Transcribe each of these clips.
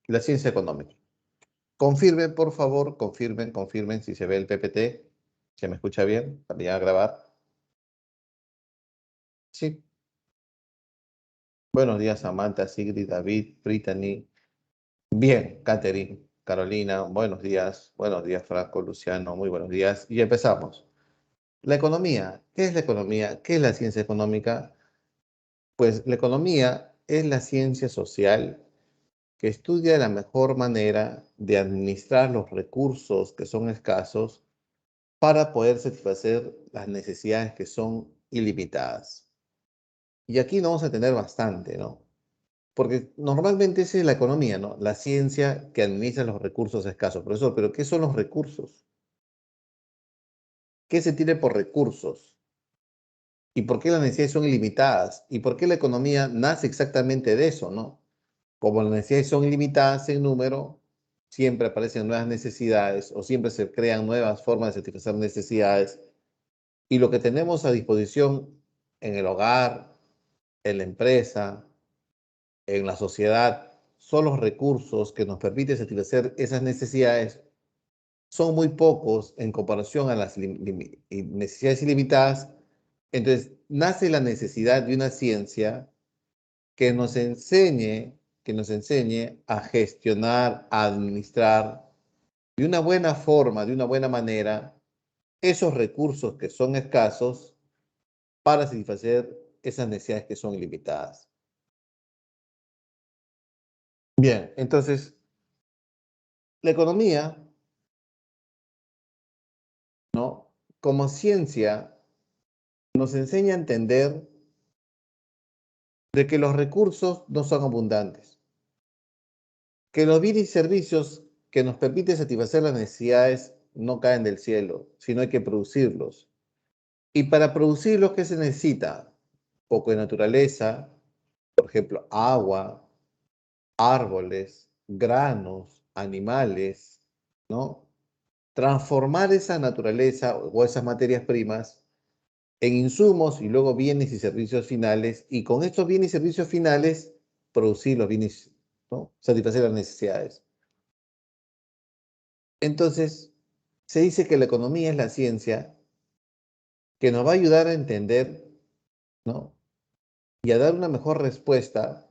la ciencia económica. Confirmen, por favor, confirmen si se ve el PPT. ¿Se me escucha bien? También a grabar. Sí. Buenos días, Samantha, Sigrid, David, Brittany. Bien, Catherine, Carolina, buenos días. Buenos días, Franco, Luciano, muy buenos días. Y empezamos. La economía. ¿Qué es la economía? ¿Qué es la ciencia económica? Pues la economía es la ciencia social que estudia la mejor manera de administrar los recursos que son escasos para poder satisfacer las necesidades que son ilimitadas. Y aquí no vamos a tener bastante, ¿no? Porque normalmente esa es la economía, ¿no? La ciencia que administra los recursos escasos. Profesor, ¿pero qué son los recursos? ¿Qué se tiene por recursos? ¿Y por qué las necesidades son ilimitadas? ¿Y por qué la economía nace exactamente de eso, ¿no? Como las necesidades son ilimitadas en número, siempre aparecen nuevas necesidades o siempre se crean nuevas formas de satisfacer necesidades. Y lo que tenemos a disposición en el hogar, en la empresa, en la sociedad, son los recursos que nos permiten satisfacer esas necesidades. Son muy pocos en comparación a las necesidades ilimitadas. Entonces, nace la necesidad de una ciencia que nos enseñe a gestionar, a administrar de una buena forma, de una buena manera, esos recursos que son escasos para satisfacer esas necesidades que son ilimitadas. Bien, entonces, la economía, ¿no? Como ciencia, nos enseña a entender de que los recursos no son abundantes, que los bienes y servicios que nos permiten satisfacer las necesidades no caen del cielo, sino hay que producirlos. Y para producirlos, ¿qué se necesita? Poco de naturaleza, por ejemplo, agua, árboles, granos, animales, ¿no? Transformar esa naturaleza o esas materias primas en insumos y luego bienes y servicios finales, y con estos bienes y servicios finales producir los bienes, ¿no? Satisfacer las necesidades. Entonces, se dice que la economía es la ciencia que nos va a ayudar a entender, ¿no? Y a dar una mejor respuesta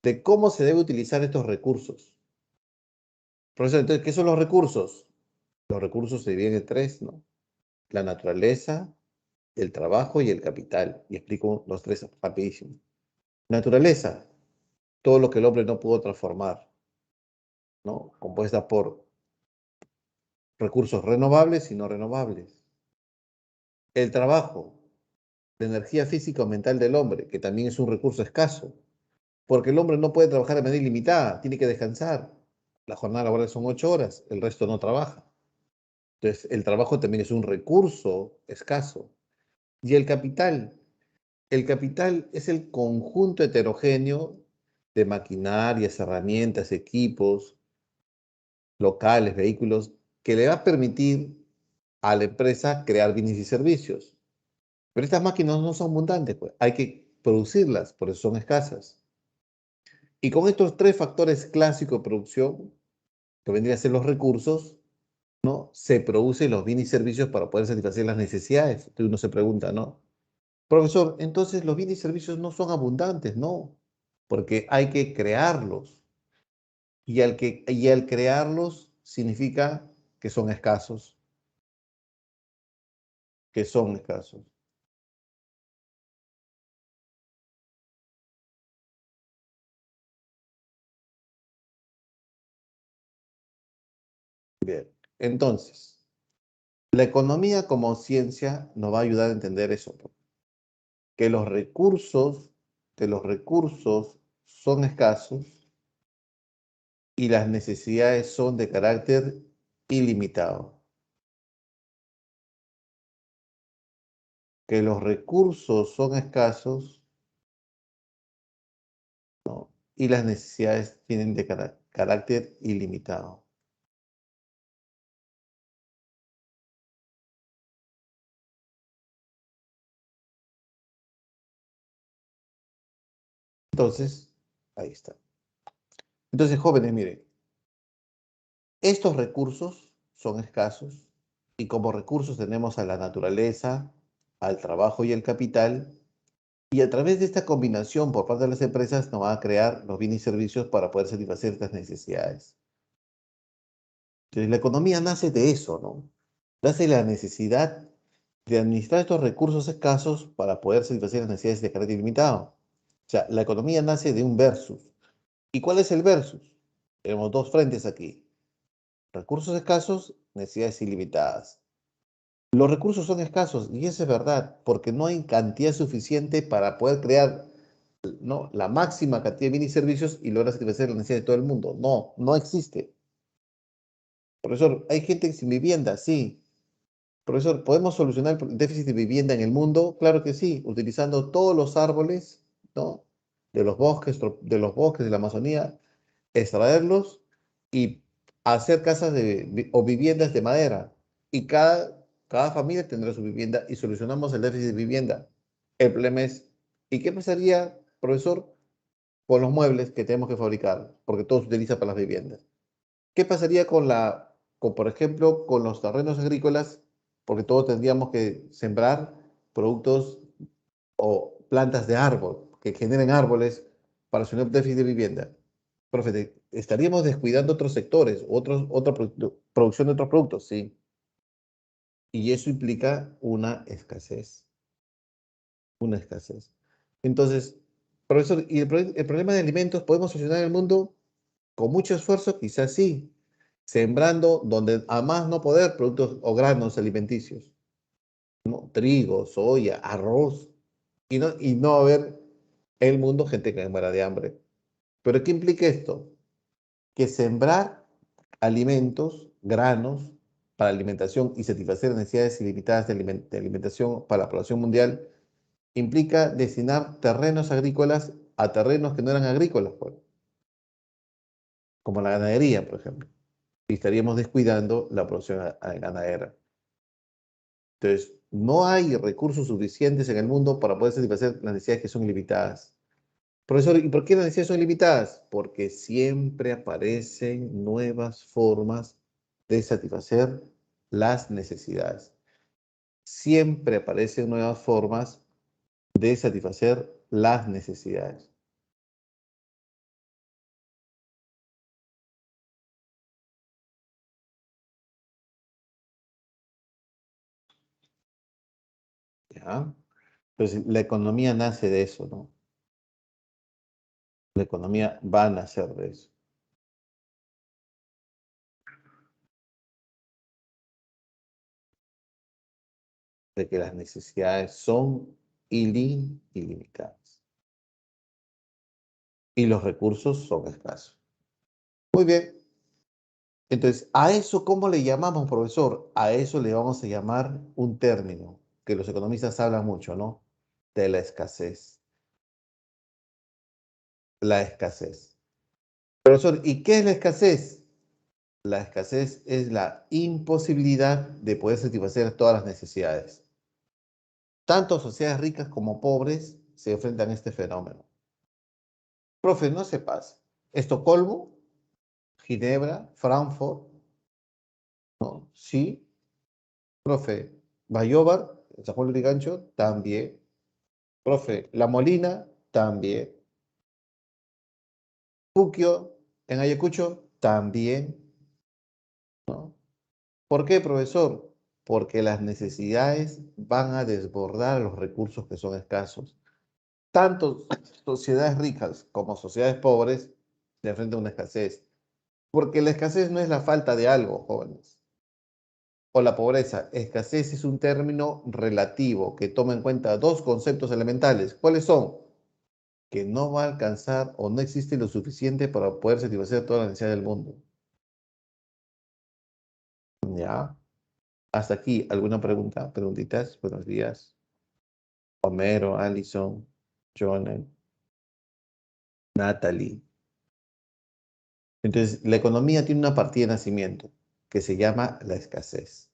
de cómo se debe utilizar estos recursos. Profesor, entonces, ¿qué son los recursos? Los recursos se dividen en tres, ¿no? La naturaleza, el trabajo y el capital. Y explico los tres rapidísimo. Naturaleza, todo lo que el hombre no pudo transformar, ¿no? Compuesta por recursos renovables y no renovables. El trabajo, la energía física o mental del hombre, que también es un recurso escaso, porque el hombre no puede trabajar de manera ilimitada, tiene que descansar. La jornada laboral son 8 horas, el resto no trabaja. Entonces, el trabajo también es un recurso escaso. Y el capital es el conjunto heterogéneo de maquinarias, herramientas, equipos, locales, vehículos, que le va a permitir a la empresa crear bienes y servicios. Pero estas máquinas no son abundantes, pues hay que producirlas, por eso son escasas. Y con estos tres factores clásicos de producción, que vendrían a ser los recursos, ¿no? Se producen los bienes y servicios para poder satisfacer las necesidades. Entonces uno se pregunta, ¿no? Profesor, entonces los bienes y servicios no son abundantes, ¿no? Porque hay que crearlos. Y al crearlos significa que son escasos, que son escasos. Bien, entonces, la economía como ciencia nos va a ayudar a entender eso, pues, que los recursos son escasos y las necesidades son de carácter ilimitado. Que los recursos son escasos, ¿no? Y las necesidades tienen de carácter ilimitado. Entonces, ahí está. Entonces, jóvenes, miren, estos recursos son escasos y como recursos tenemos a la naturaleza, al trabajo y el capital, y a través de esta combinación por parte de las empresas nos van a crear los bienes y servicios para poder satisfacer estas necesidades. Entonces, la economía nace de eso, ¿no? Nace de la necesidad de administrar estos recursos escasos para poder satisfacer las necesidades de carácter ilimitado. O sea, la economía nace de un versus. ¿Y cuál es el versus? Tenemos dos frentes aquí. Recursos escasos, necesidades ilimitadas. Los recursos son escasos y eso es verdad, porque no hay cantidad suficiente para poder crear, ¿no?, la máxima cantidad de bienes y servicios y lograr satisfacer las necesidades de todo el mundo. No, no existe. Profesor, hay gente sin vivienda, sí. Profesor, ¿podemos solucionar el déficit de vivienda en el mundo? Claro que sí, utilizando todos los árboles, ¿no?, de los bosques de la Amazonía, extraerlos y hacer casas o viviendas de madera. Y cada familia tendrá su vivienda y solucionamos el déficit de vivienda. El problema es, ¿y qué pasaría, profesor, con los muebles que tenemos que fabricar? Porque todo se utiliza para las viviendas. ¿Qué pasaría por ejemplo, con los terrenos agrícolas? Porque todos tendríamos que sembrar productos o plantas de árbol que generen árboles para solucionar el déficit de vivienda. Profe, estaríamos descuidando otros sectores, otra producción de otros productos, sí. Y eso implica una escasez, una escasez. Entonces, profesor, ¿y el problema de alimentos podemos solucionar en el mundo? Con mucho esfuerzo, quizás sí, sembrando donde a más no poder productos o granos alimenticios, ¿no? Trigo, soya, arroz, y no va a haber en el mundo gente que muera de hambre. ¿Pero qué implica esto? Que sembrar alimentos, granos, para alimentación y satisfacer necesidades ilimitadas de alimentación para la población mundial implica destinar terrenos agrícolas a terrenos que no eran agrícolas, pues, como la ganadería, por ejemplo. Y estaríamos descuidando la producción ganadera. Entonces, no hay recursos suficientes en el mundo para poder satisfacer las necesidades que son ilimitadas. Profesor, ¿y por qué las necesidades son limitadas? Porque siempre aparecen nuevas formas de satisfacer las necesidades. Siempre aparecen nuevas formas de satisfacer las necesidades. ¿Ya? Entonces, la economía nace de eso, ¿no? La economía va a nacer de eso. De que las necesidades son ilimitadas y los recursos son escasos. Muy bien. Entonces, ¿a eso cómo le llamamos, profesor? A eso le vamos a llamar un término que los economistas hablan mucho, ¿no? De la escasez. La escasez. Profesor, ¿y qué es la escasez? La escasez es la imposibilidad de poder satisfacer todas las necesidades. Tanto sociedades ricas como pobres se enfrentan a este fenómeno. Profe, no se pasa. Estocolmo, Ginebra, Frankfurt, ¿no? Sí. Profe, Bayobar, San Juan de Lurigancho, también. Profe, La Molina, también. Puquio, en Ayacucho, también, ¿no? ¿Por qué, profesor? Porque las necesidades van a desbordar los recursos que son escasos. Tanto sociedades ricas como sociedades pobres se enfrentan a una escasez. Porque la escasez no es la falta de algo, jóvenes. O la pobreza. Escasez es un término relativo que toma en cuenta dos conceptos elementales. ¿Cuáles son? Que no va a alcanzar o no existe lo suficiente para poder satisfacer todas las necesidades del mundo. ¿Ya? Hasta aquí, ¿alguna pregunta? Preguntitas, buenos días. Homero, Allison, Jonel, Natalie. Entonces, la economía tiene una partida de nacimiento que se llama la escasez.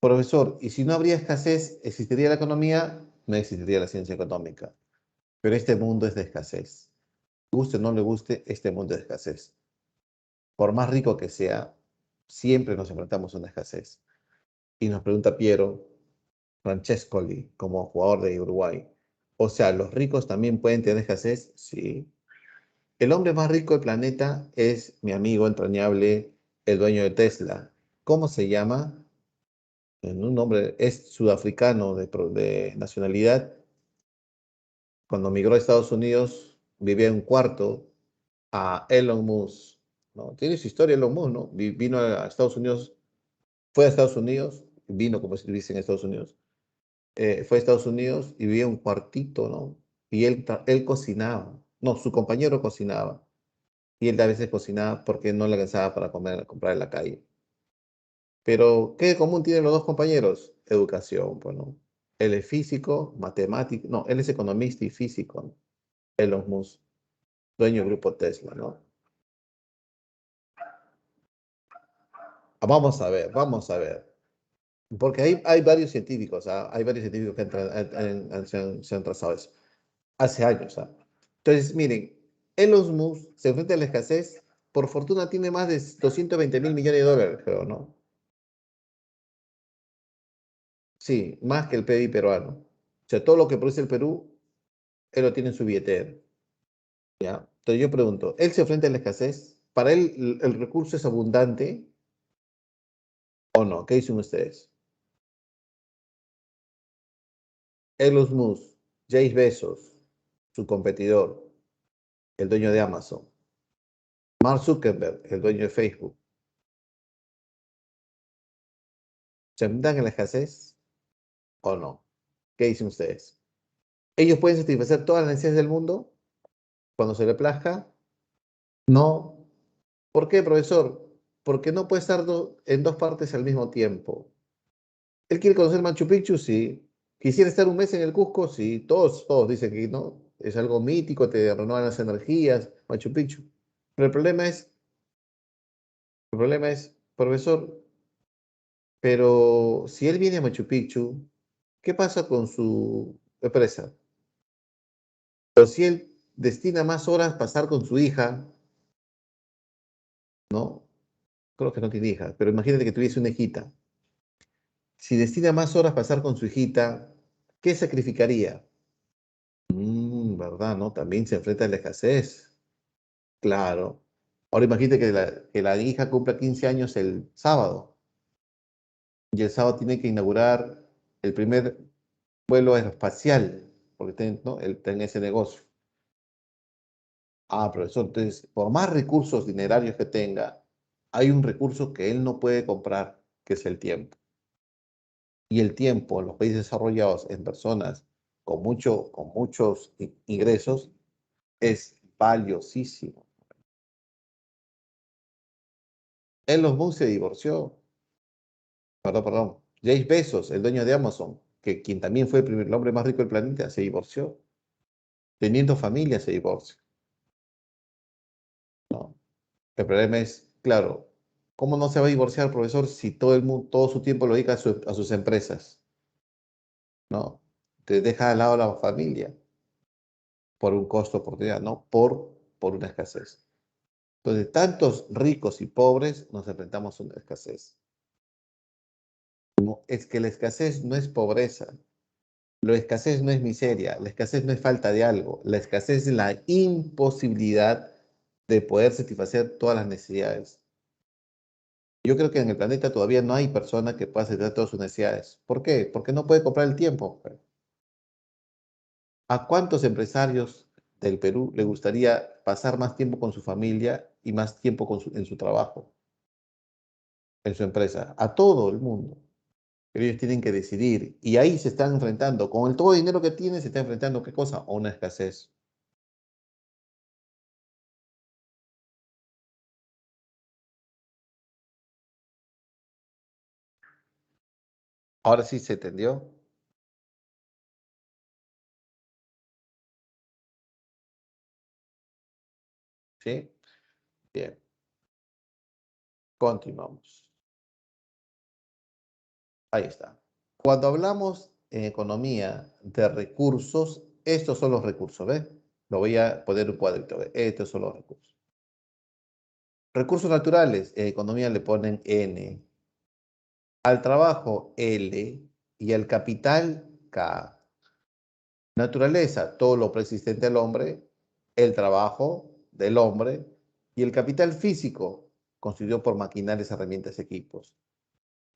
Profesor, ¿y si no habría escasez, existiría la economía? No existiría la ciencia económica. Pero este mundo es de escasez. guste o no le guste, este mundo de escasez. Por más rico que sea, siempre nos enfrentamos a una escasez. Y nos pregunta Piero Francescoli, como jugador de Uruguay. O sea, ¿los ricos también pueden tener escasez? Sí. El hombre más rico del planeta es mi amigo entrañable, el dueño de Tesla. ¿Cómo se llama? En un nombre, es sudafricano de nacionalidad. Cuando migró a Estados Unidos, vivía en un cuarto a Elon Musk, ¿no? Tiene su historia Elon Musk, ¿no? Vino a Estados Unidos, fue a Estados Unidos, vino como se dice en Estados Unidos, fue a Estados Unidos y vivía en un cuartito, ¿no? Y él cocinaba, no, su compañero cocinaba, y él a veces cocinaba porque no le alcanzaba para comer, comprar en la calle. Pero, ¿qué de común tienen los dos compañeros? Educación, pues, ¿no? Él es físico, matemático, no, él es economista y físico, ¿no? Elon Musk, dueño del grupo Tesla, ¿no? Vamos a ver, vamos a ver. Porque hay varios científicos, ¿ah? Hay varios científicos que se han trazado eso. Hace años, ¿ah? Entonces, miren, Elon Musk se enfrenta a la escasez. Por fortuna tiene más de 220.000 millones de dólares, creo, ¿no? Sí, más que el PIB peruano. O sea, todo lo que produce el Perú, él lo tiene en su billetera, ¿ya? Entonces yo pregunto, ¿él se enfrenta a la escasez? ¿Para él el recurso es abundante o no? ¿Qué dicen ustedes? Elon Musk, Jeff Bezos, su competidor, el dueño de Amazon, Mark Zuckerberg, el dueño de Facebook, ¿se enfrentan a la escasez o no? ¿Qué dicen ustedes? ¿Ellos pueden satisfacer todas las necesidades del mundo cuando se le plazca? No. ¿Por qué, profesor? Porque no puede estar en dos partes al mismo tiempo. ¿Él quiere conocer Machu Picchu? Sí. ¿Quisiera estar un mes en el Cusco? Sí. Todos dicen que no. Es algo mítico, te renuevan las energías, Machu Picchu. Pero el problema es, profesor, pero si él viene a Machu Picchu, ¿qué pasa con su empresa? Pero si él destina más horas a pasar con su hija, ¿no? Creo que no tiene hija, pero imagínate que tuviese una hijita. Si destina más horas a pasar con su hijita, ¿qué sacrificaría? ¿Verdad, no? También se enfrenta a la escasez. Claro. Ahora imagínate que la hija cumpla 15 años el sábado y el sábado tiene que inaugurar el primer vuelo aeroespacial, porque ¿no? Él está en ese negocio. Profesor, entonces, por más recursos dinerarios que tenga, hay un recurso que él no puede comprar, que es el tiempo. Y el tiempo en los países desarrollados, en personas con muchos ingresos, es valiosísimo. Elon Musk se divorció, perdón, Jeff Bezos, el dueño de Amazon, quien también fue el hombre más rico del planeta, se divorció. Teniendo familia se divorcia, ¿no? El problema es, claro, ¿cómo no se va a divorciar, profesor, si todo el mundo, todo su tiempo lo dedica a sus empresas, ¿no? Te deja al lado a la familia por un costo de oportunidad, no por una escasez. Entonces, tantos ricos y pobres nos enfrentamos a una escasez. No, es que la escasez no es pobreza, la escasez no es miseria, la escasez no es falta de algo, la escasez es la imposibilidad de poder satisfacer todas las necesidades. Yo creo que en el planeta todavía no hay persona que pueda satisfacer todas sus necesidades. ¿Por qué? Porque no puede comprar el tiempo. ¿A cuántos empresarios del Perú le gustaría pasar más tiempo con su familia y más tiempo en su trabajo, en su empresa? A todo el mundo. Pero ellos tienen que decidir y ahí se están enfrentando. Con el todo el dinero que tienen, se está enfrentando, ¿qué cosa? A una escasez. Ahora sí se entendió. ¿Sí? Bien, continuamos. Ahí está. Cuando hablamos en economía de recursos, estos son los recursos, ¿ves? Lo voy a poner un cuadrito. Estos son los recursos. Recursos naturales, en economía le ponen N. Al trabajo, L. Y al capital, K. Naturaleza, todo lo preexistente al hombre, el trabajo del hombre y el capital físico, constituido por maquinarias, herramientas, equipos.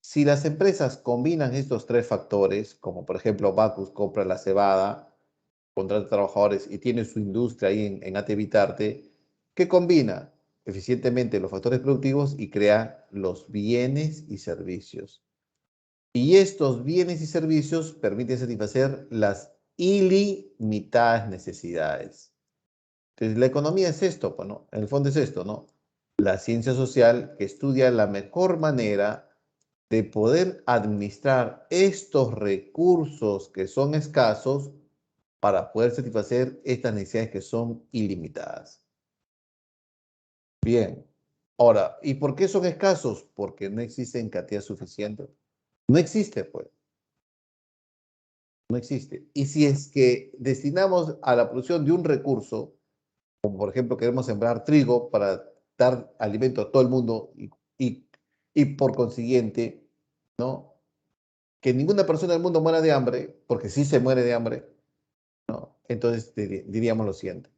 Si las empresas combinan estos tres factores, como por ejemplo Bacus compra la cebada, contrata trabajadores y tiene su industria ahí en Atevitarte, que combina eficientemente los factores productivos y crea los bienes y servicios. Y estos bienes y servicios permiten satisfacer las ilimitadas necesidades. Entonces, la economía es esto, pues, ¿no? En el fondo es esto, ¿no? La ciencia social que estudia la mejor manera de poder administrar estos recursos que son escasos para poder satisfacer estas necesidades que son ilimitadas. Bien. Ahora, ¿y por qué son escasos? Porque no existen cantidad suficiente. No existe, pues. No existe. Y si es que destinamos a la producción de un recurso, como por ejemplo queremos sembrar trigo para dar alimento a todo el mundo y, y por consiguiente, ¿no? Que ninguna persona del mundo muera de hambre, porque sí se muere de hambre, ¿no? Entonces diríamos lo siguiente.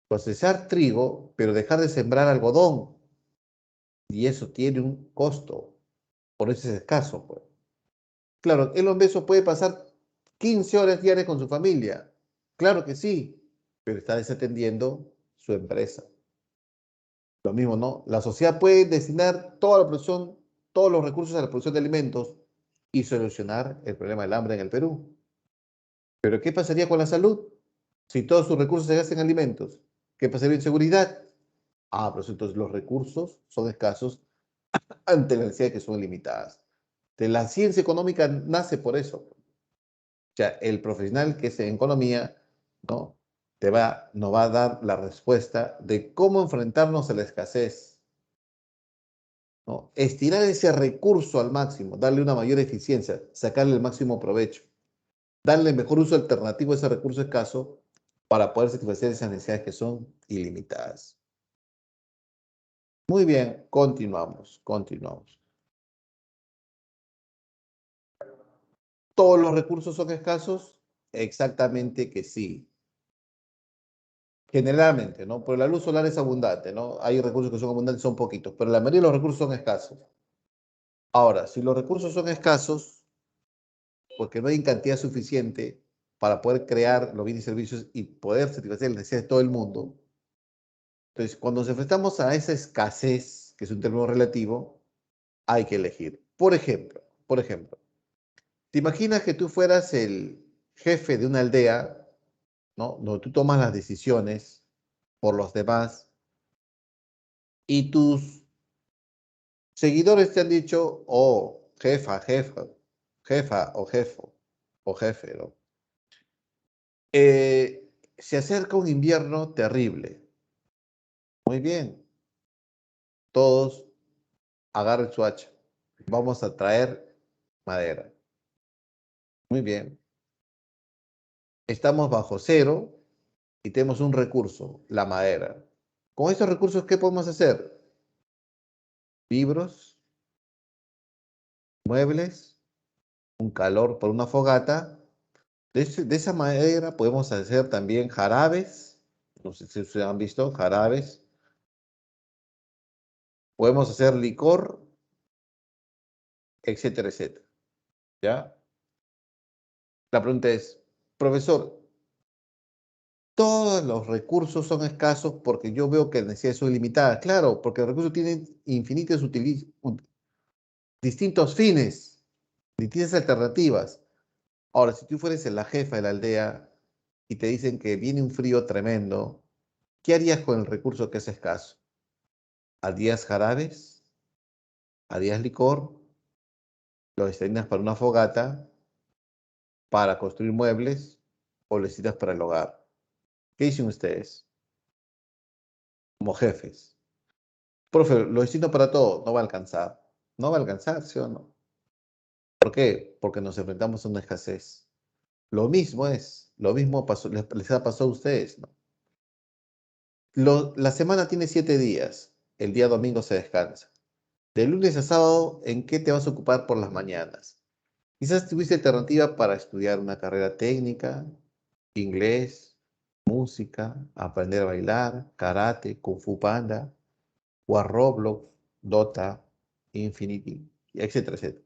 Procesar trigo, pero dejar de sembrar algodón. Y eso tiene un costo. Por eso es escaso, pues. Claro, el obeso puede pasar 15 horas diarias con su familia. Claro que sí, pero está desatendiendo su empresa. Lo mismo, ¿no? La sociedad puede destinar toda la producción, todos los recursos a la producción de alimentos y solucionar el problema del hambre en el Perú. Pero ¿qué pasaría con la salud? Si todos sus recursos se gastan en alimentos, ¿qué pasaría en seguridad? Ah, pero entonces los recursos son escasos ante las necesidades que son limitadas. De la ciencia económica nace por eso. O sea, el profesional que es en economía, ¿no? Nos va a dar la respuesta de cómo enfrentarnos a la escasez, ¿no? Estirar ese recurso al máximo, darle una mayor eficiencia, sacarle el máximo provecho, darle mejor uso alternativo a ese recurso escaso para poder satisfacer esas necesidades que son ilimitadas. Muy bien, continuamos. ¿Todos los recursos son escasos? Exactamente que sí. Generalmente, ¿no? Pero la luz solar es abundante, ¿no? Hay recursos que son abundantes, son poquitos, pero la mayoría de los recursos son escasos. Ahora, si los recursos son escasos, porque no hay cantidad suficiente para poder crear los bienes y servicios y poder satisfacer las necesidades de todo el mundo, entonces cuando nos enfrentamos a esa escasez, que es un término relativo, hay que elegir. Por ejemplo, ¿te imaginas que tú fueras el jefe de una aldea, ¿no? Donde tú tomas las decisiones por los demás y tus seguidores te han dicho, oh, jefa o jefe, ¿no? Se acerca un invierno terrible. Muy bien, todos agarren su hacha. Vamos a traer madera. Muy bien. Estamos bajo cero y tenemos un recurso, la madera. Con estos recursos, ¿qué podemos hacer? Libros, muebles, un calor por una fogata. De esa madera podemos hacer también jarabes. No sé si ustedes han visto jarabes. Podemos hacer licor, etcétera, etcétera. ¿Ya? La pregunta es, profesor, todos los recursos son escasos porque yo veo que las necesidades son limitadas. Claro, porque los recursos tienen infinitos distintos fines, distintas alternativas. Ahora, si tú fueras la jefa de la aldea y te dicen que viene un frío tremendo, ¿qué harías con el recurso que es escaso? ¿Harías jarabes? ¿Harías licor? ¿Lo destinas para una fogata? ¿Para construir muebles? ¿O lo destinas para el hogar? ¿Qué dicen ustedes como jefes? Profe, lo destino para todo, no va a alcanzar. No va a alcanzar, ¿sí o no? ¿Por qué? Porque nos enfrentamos a una escasez. Lo mismo pasó, les ha pasado a ustedes, ¿no? La semana tiene 7 días. El día domingo se descansa. De lunes a sábado, ¿en qué te vas a ocupar por las mañanas? Quizás tuviste alternativa para estudiar una carrera técnica, inglés, música, aprender a bailar, karate, kung fu panda, jugar Roblox, Dota, Infinity, etcétera, etcétera.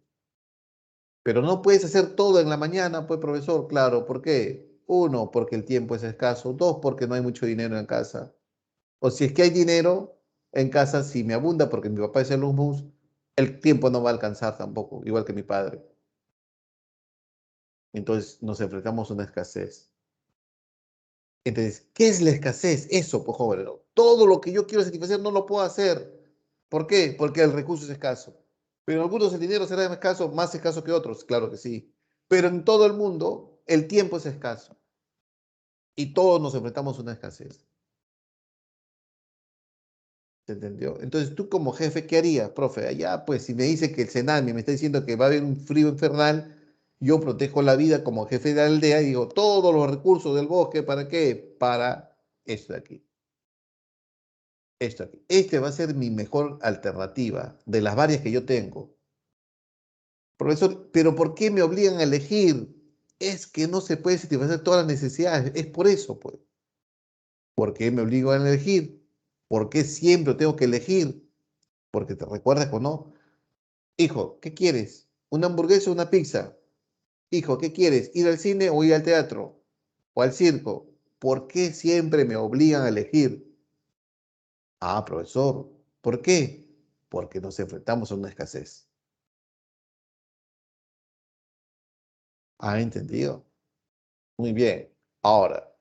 Pero no puedes hacer todo en la mañana, pues profesor, claro, ¿por qué? Uno, porque el tiempo es escaso. Dos, porque no hay mucho dinero en casa. O si es que hay dinero en casa, si me abunda, porque mi papá es el humus, el tiempo no va a alcanzar tampoco, igual que mi padre. Entonces nos enfrentamos a una escasez. Entonces, ¿qué es la escasez? Eso, pues joven, ¿no? Todo lo que yo quiero satisfacer no lo puedo hacer. ¿Por qué? Porque el recurso es escaso. Pero en algunos el dinero será escaso, más escaso que otros, claro que sí. Pero en todo el mundo el tiempo es escaso y todos nos enfrentamos a una escasez. ¿Se entendió? Entonces tú como jefe, ¿qué harías, profe? Allá, pues si me dice que el Senami me está diciendo que va a haber un frío infernal, yo protejo la vida como jefe de aldea y digo, todos los recursos del bosque, ¿para qué? Para esto de aquí. Esto aquí. Este va a ser mi mejor alternativa de las varias que yo tengo. Profesor, pero ¿por qué me obligan a elegir? Es que no se puede satisfacer todas las necesidades. Es por eso, pues. ¿Por qué me obligan a elegir? ¿Por qué siempre tengo que elegir? Porque te recuerdas o no. Hijo, ¿qué quieres? ¿Una hamburguesa o una pizza? Hijo, ¿qué quieres? ¿Ir al cine o ir al teatro? ¿O al circo? ¿Por qué siempre me obligan a elegir? Ah, profesor, ¿por qué? Porque nos enfrentamos a una escasez. ¿Ha entendido? Muy bien. Ahora,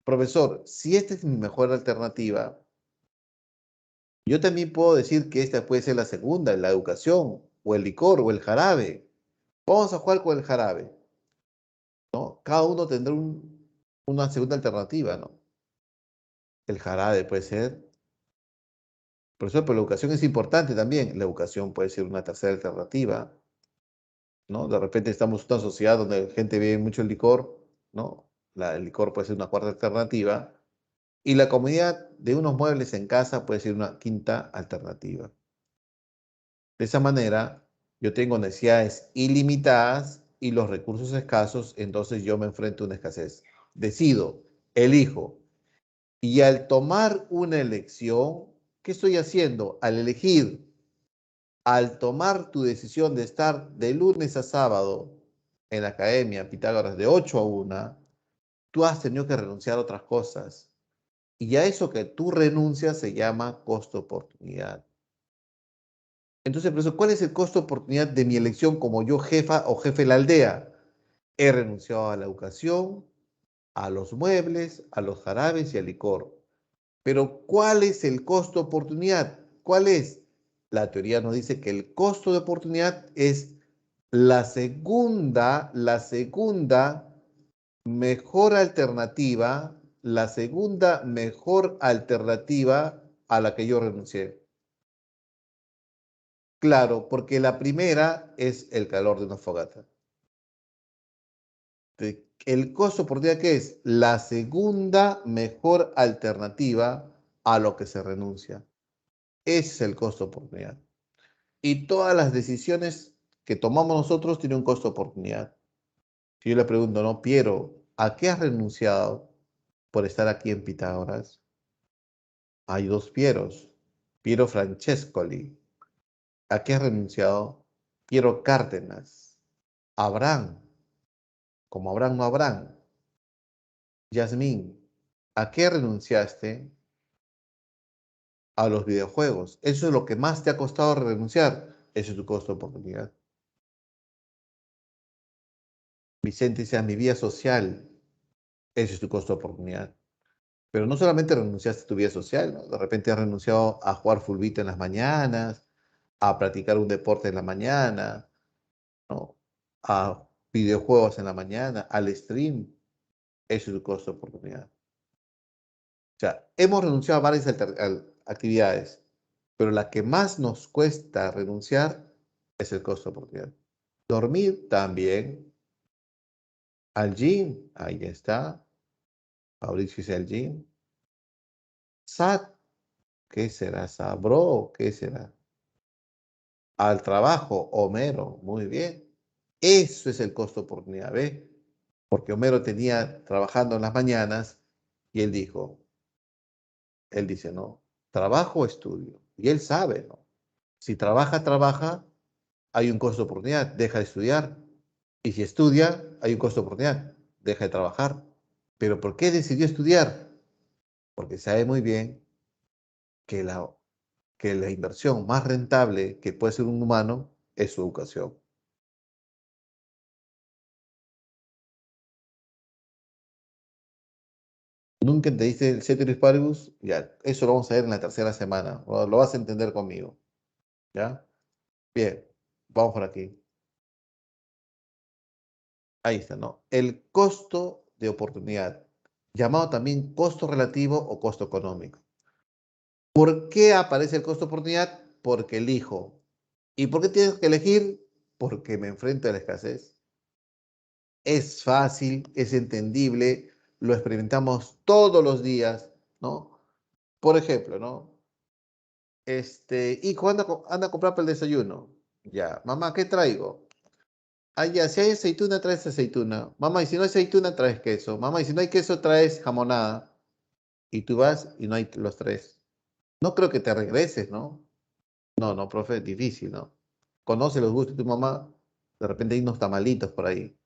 profesor, si esta es mi mejor alternativa, yo también puedo decir que esta puede ser la segunda, la educación, o el licor, o el jarabe. Vamos a jugar con el jarabe, ¿no? Cada uno tendrá una segunda alternativa, ¿no? El jarabe puede ser. Profesor, pero la educación es importante también. La educación puede ser una tercera alternativa, ¿no? De repente estamos en una sociedad donde la gente bebe mucho el licor, ¿no? El licor puede ser una cuarta alternativa. Y la comodidad de unos muebles en casa puede ser una quinta alternativa. De esa manera, yo tengo necesidades ilimitadas y los recursos escasos, entonces yo me enfrento a una escasez. Decido, elijo. Y al tomar una elección, ¿qué estoy haciendo? Al elegir, al tomar tu decisión de estar de lunes a sábado en la academia Pitágoras de 8 a 1, tú has tenido que renunciar a otras cosas. Y a eso que tú renuncias se llama costo-oportunidad. Entonces, profesor, ¿cuál es el costo-oportunidad de mi elección como yo jefa o jefe de la aldea? He renunciado a la educación, a los muebles, a los jarabes y al licor. Pero ¿cuál es el costo-oportunidad? ¿Cuál es? La teoría nos dice que el costo de oportunidad es la segunda mejor alternativa, la segunda mejor alternativa a la que yo renuncié. Claro, porque la primera es el calor de una fogata. El costo de oportunidad que es la segunda mejor alternativa a lo que se renuncia. Ese es el costo de oportunidad. Y todas las decisiones que tomamos nosotros tienen un costo de oportunidad. Si yo le pregunto, no, Piero, ¿a qué has renunciado por estar aquí en Pitágoras? Hay dos Pieros. Piero Francescoli. ¿A qué has renunciado? Piero Cárdenas. Abraham. Como Abraham no Abraham. Yasmín. ¿A qué renunciaste? A los videojuegos. Eso es lo que más te ha costado renunciar. Ese es tu costo de oportunidad. Vicente dice, a mi vida social. Ese es tu costo de oportunidad. Pero no solamente renunciaste a tu vida social, ¿no? De repente has renunciado a jugar fulbito en las mañanas, a practicar un deporte en la mañana, ¿no? A videojuegos en la mañana, al stream. Ese es tu costo de oportunidad. O sea, hemos renunciado a varias actividades, pero la que más nos cuesta renunciar es el costo de oportunidad. Dormir también. Al gym, ahí está. Fabricio dice al gym. SAT, ¿qué será? Sabro, ¿qué será? Al trabajo, Homero, muy bien. Eso es el costo de oportunidad, ¿ve? Porque Homero tenía trabajando en las mañanas y él dice, no, trabajo o estudio. Y él sabe, ¿no? Si trabaja, hay un costo de oportunidad, deja de estudiar. Y si estudia, hay un costo de oportunidad, deja de trabajar. Pero ¿por qué decidió estudiar? Porque sabe muy bien que la inversión más rentable que puede ser un humano es su educación. Nunca te dice el ceteris paribus, ya, eso lo vamos a ver en la tercera semana, lo vas a entender conmigo, ¿ya? Bien, vamos por aquí. Ahí está, ¿no? El costo de oportunidad, llamado también costo relativo o costo económico. ¿Por qué aparece el costo de oportunidad? Porque elijo. ¿Y por qué tienes que elegir? Porque me enfrento a la escasez. Es fácil, es entendible, lo experimentamos todos los días, ¿no? Por ejemplo, ¿no? Hijo, anda a comprar para el desayuno. Ya, mamá, ¿qué traigo? Ah, ya, si hay aceituna, traes aceituna. Mamá, y si no hay aceituna, traes queso. Mamá, y si no hay queso, traes jamonada. Y tú vas y no hay los tres. No creo que te regreses, ¿no? No, no, profe, es difícil, ¿no? Conoce los gustos de tu mamá, de repente hay unos tamalitos por ahí.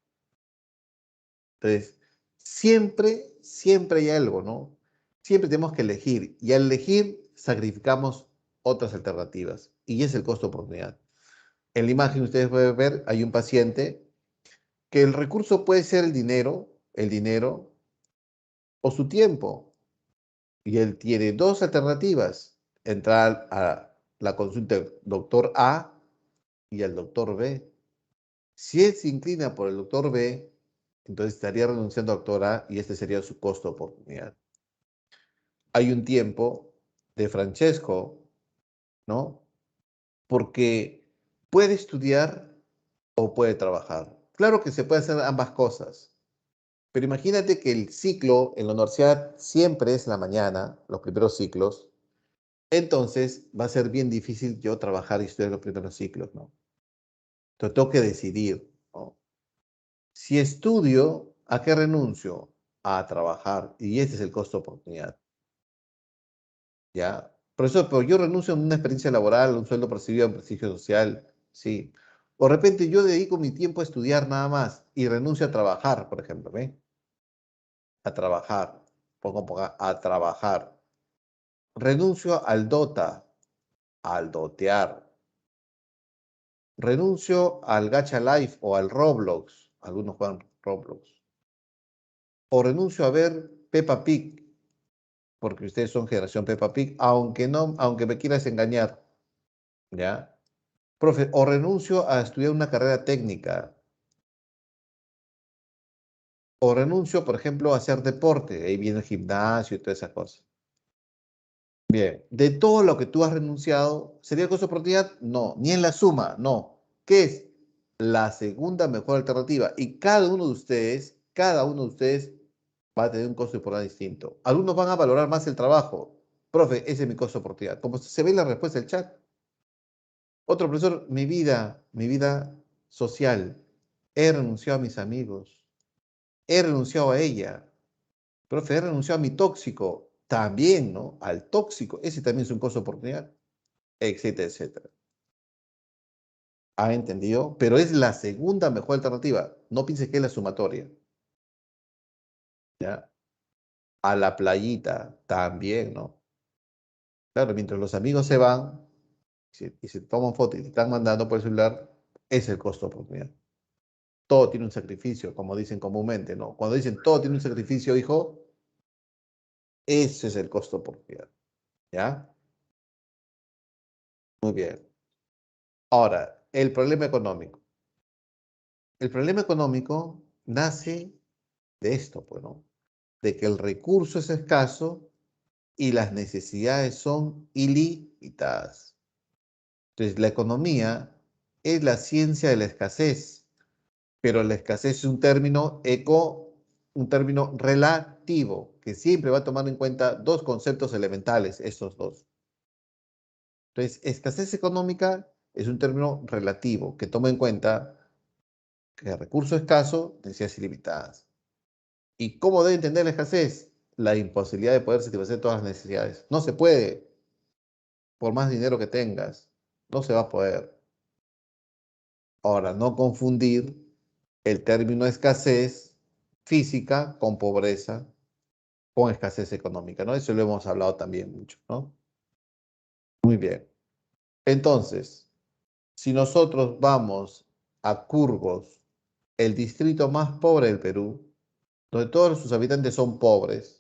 Entonces, siempre hay algo, ¿no? Siempre tenemos que elegir y al elegir sacrificamos otras alternativas y es el costo de oportunidad. En la imagen ustedes pueden ver, hay un paciente que el recurso puede ser el dinero o su tiempo. Y él tiene dos alternativas, entrar a la consulta del doctor A y al doctor B. Si él se inclina por el doctor B, entonces estaría renunciando al doctor A y este sería su costo de oportunidad. Hay un tiempo de Francesco, ¿no? Porque puede estudiar o puede trabajar. Claro que se puede hacer ambas cosas, pero imagínate que el ciclo en la universidad siempre es en la mañana, los primeros ciclos, entonces va a ser bien difícil yo trabajar y estudiar los primeros ciclos, ¿no? Entonces tengo que decidir, ¿no? Si estudio, ¿a qué renuncio? A trabajar. Y ese es el costo de oportunidad, ¿ya? Profesor, pero yo renuncio a una experiencia laboral, a un sueldo percibido, a un prestigio social, sí. O de repente yo dedico mi tiempo a estudiar nada más y renuncio a trabajar, por ejemplo, ¿ve? A trabajar. A trabajar. Renuncio al DOTA, al dotear. Renuncio al Gacha Life o al Roblox. Algunos juegan Roblox. O renuncio a ver Peppa Pig, porque ustedes son generación Peppa Pig, aunque no, aunque me quieras engañar, ¿ya? Profe, o renuncio a estudiar una carrera técnica, o renuncio, por ejemplo, a hacer deporte, ahí viene el gimnasio y todas esas cosas. Bien, de todo lo que tú has renunciado, ¿sería costo de oportunidad? No, ni en la suma, no. ¿Qué es? La segunda mejor alternativa. Y cada uno de ustedes va a tener un costo de oportunidad distinto. Algunos van a valorar más el trabajo. Profe, ese es mi costo de oportunidad. Como se ve en la respuesta del chat. Otro profesor, mi vida social. He renunciado a mis amigos. He renunciado a ella. Profe, he renunciado a mi tóxico. También, ¿no? Al tóxico. Ese también es un costo de oportunidad. Etcétera, etcétera. ¿Ha entendido? Pero es la segunda mejor alternativa. No pienses que es la sumatoria. ¿Ya? A la playita también, ¿no? Claro, mientras los amigos se van y se toman fotos y te están mandando por el celular, es el costo de oportunidad. Todo tiene un sacrificio, como dicen comúnmente, ¿no? Cuando dicen todo tiene un sacrificio, hijo, ese es el costo de oportunidad. ¿Ya? Muy bien. Ahora, el problema económico. El problema económico nace de esto, pues, ¿no? De que el recurso es escaso y las necesidades son ilimitadas. Entonces, la economía es la ciencia de la escasez, pero la escasez es un término económico. un término relativo, que siempre va a tomar en cuenta dos conceptos elementales, estos dos. Entonces, escasez económica es un término relativo que toma en cuenta que el recurso escaso, necesidades ilimitadas. ¿Y cómo debe entender la escasez? La imposibilidad de poder satisfacer todas las necesidades. No se puede, por más dinero que tengas, no se va a poder. Ahora, no confundir el término escasez física con pobreza, con escasez económica, ¿no? Eso lo hemos hablado también mucho, ¿no? Muy bien. Entonces, si nosotros vamos a Curgos, el distrito más pobre del Perú, donde todos sus habitantes son pobres,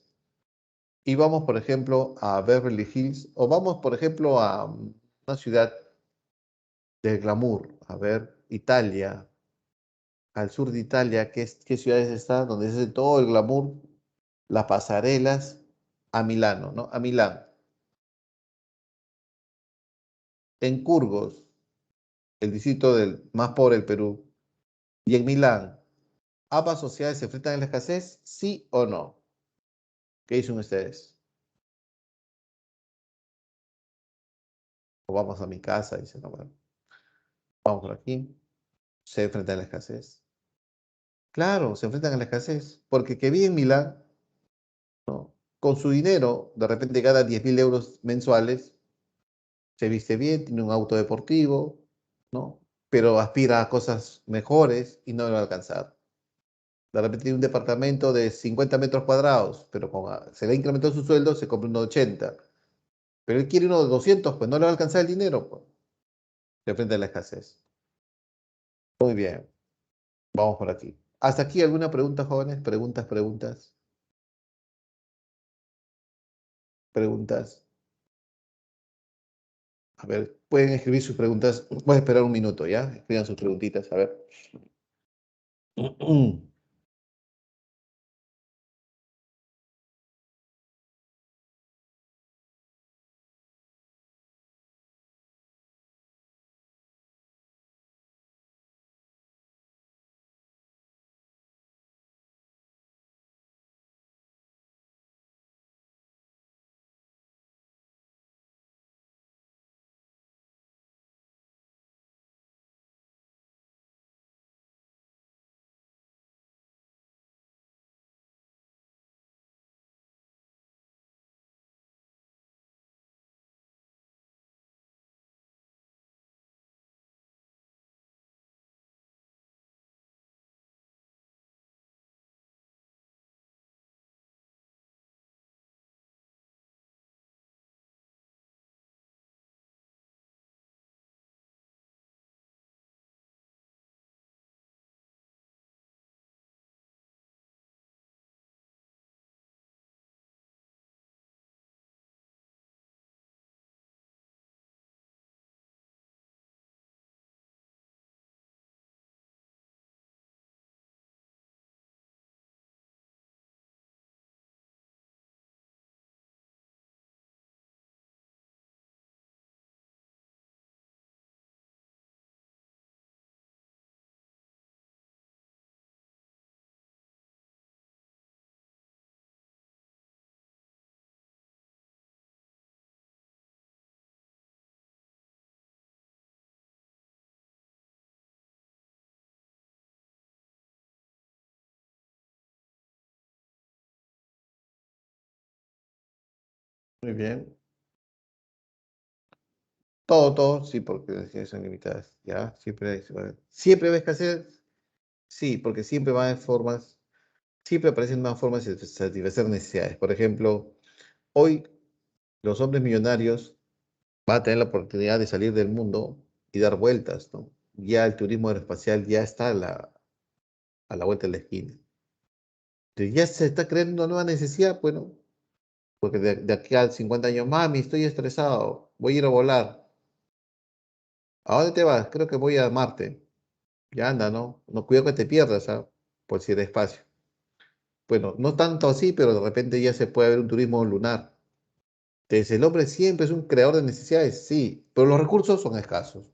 y vamos, por ejemplo, a Beverly Hills, o vamos, por ejemplo, a una ciudad del glamour, a ver, Italia, al sur de Italia, ¿qué ciudades está? Donde es de todo el glamour, las pasarelas, a Milano, ¿no? A Milán. En Curgos, el distrito más pobre del Perú, y en Milán, ¿ambas sociedades se enfrentan a la escasez? ¿Sí o no? ¿Qué dicen ustedes? O vamos a mi casa, dicen, no, bueno, vamos por aquí, se enfrentan a la escasez. Claro, se enfrentan a la escasez, porque que vive en Milán, ¿no? Con su dinero, de repente gana 10.000 euros mensuales, se viste bien, tiene un auto deportivo, ¿no? Pero aspira a cosas mejores y no le va a alcanzar. De repente tiene un departamento de 50 metros cuadrados, pero se le incrementó su sueldo, se compra uno de 80. Pero él quiere uno de 200, pues no le va a alcanzar el dinero, pues. Se enfrenta a la escasez. Muy bien, vamos por aquí. ¿Hasta aquí alguna pregunta, jóvenes? Preguntas, preguntas, preguntas. A ver, pueden escribir sus preguntas. Voy a esperar un minuto, ¿ya? Escriban sus preguntitas, a ver. Muy bien. Todo, sí, porque las necesidades son limitadas, ¿ya? Siempre va a escasez, sí, porque siempre va a haber formas, siempre aparecen más formas de satisfacer necesidades. Por ejemplo, hoy los hombres millonarios van a tener la oportunidad de salir del mundo y dar vueltas, ¿no? Ya el turismo aeroespacial ya está a la vuelta de la esquina. Entonces ya se está creando una nueva necesidad, bueno, porque de aquí a 50 años, mami, estoy estresado, voy a ir a volar. ¿A dónde te vas? Creo que voy a Marte. Ya anda, ¿no? No, cuidado que te pierdas, ¿ah? Por si era espacio. Bueno, no tanto así, pero de repente ya se puede ver un turismo lunar. Entonces, el hombre siempre es un creador de necesidades, sí, pero los recursos son escasos.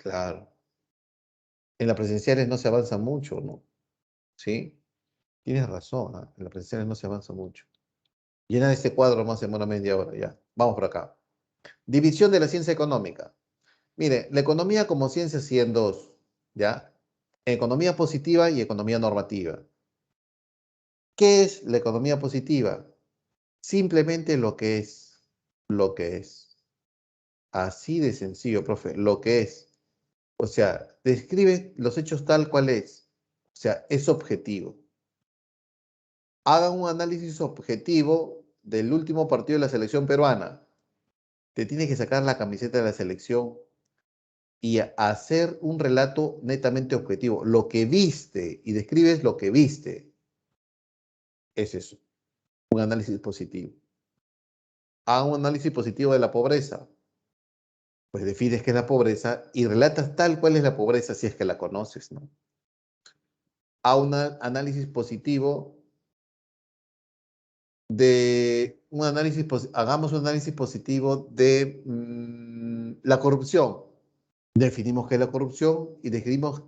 Claro. En las presenciales no se avanza mucho, ¿no? Sí, tienes razón, ¿ah? En las presenciales no se avanza mucho. Llena este cuadro más demora media hora, ya. Vamos por acá. División de la ciencia económica. Mire, la economía como ciencia sí en dos, ¿ya? Economía positiva y economía normativa. ¿Qué es la economía positiva? Simplemente lo que es, lo que es. Así de sencillo, profe, lo que es. O sea, describe los hechos tal cual es. O sea, es objetivo. Hagan un análisis objetivo del último partido de la selección peruana. Te tienes que sacar la camiseta de la selección y hacer un relato netamente objetivo. Lo que viste y describes lo que viste. Es eso, un análisis positivo. Hagan un análisis positivo de la pobreza. Pues defines qué es la pobreza y relatas tal cual es la pobreza si es que la conoces, ¿no? A un análisis positivo de un análisis, hagamos un análisis positivo de la corrupción. Definimos qué es la corrupción y describimos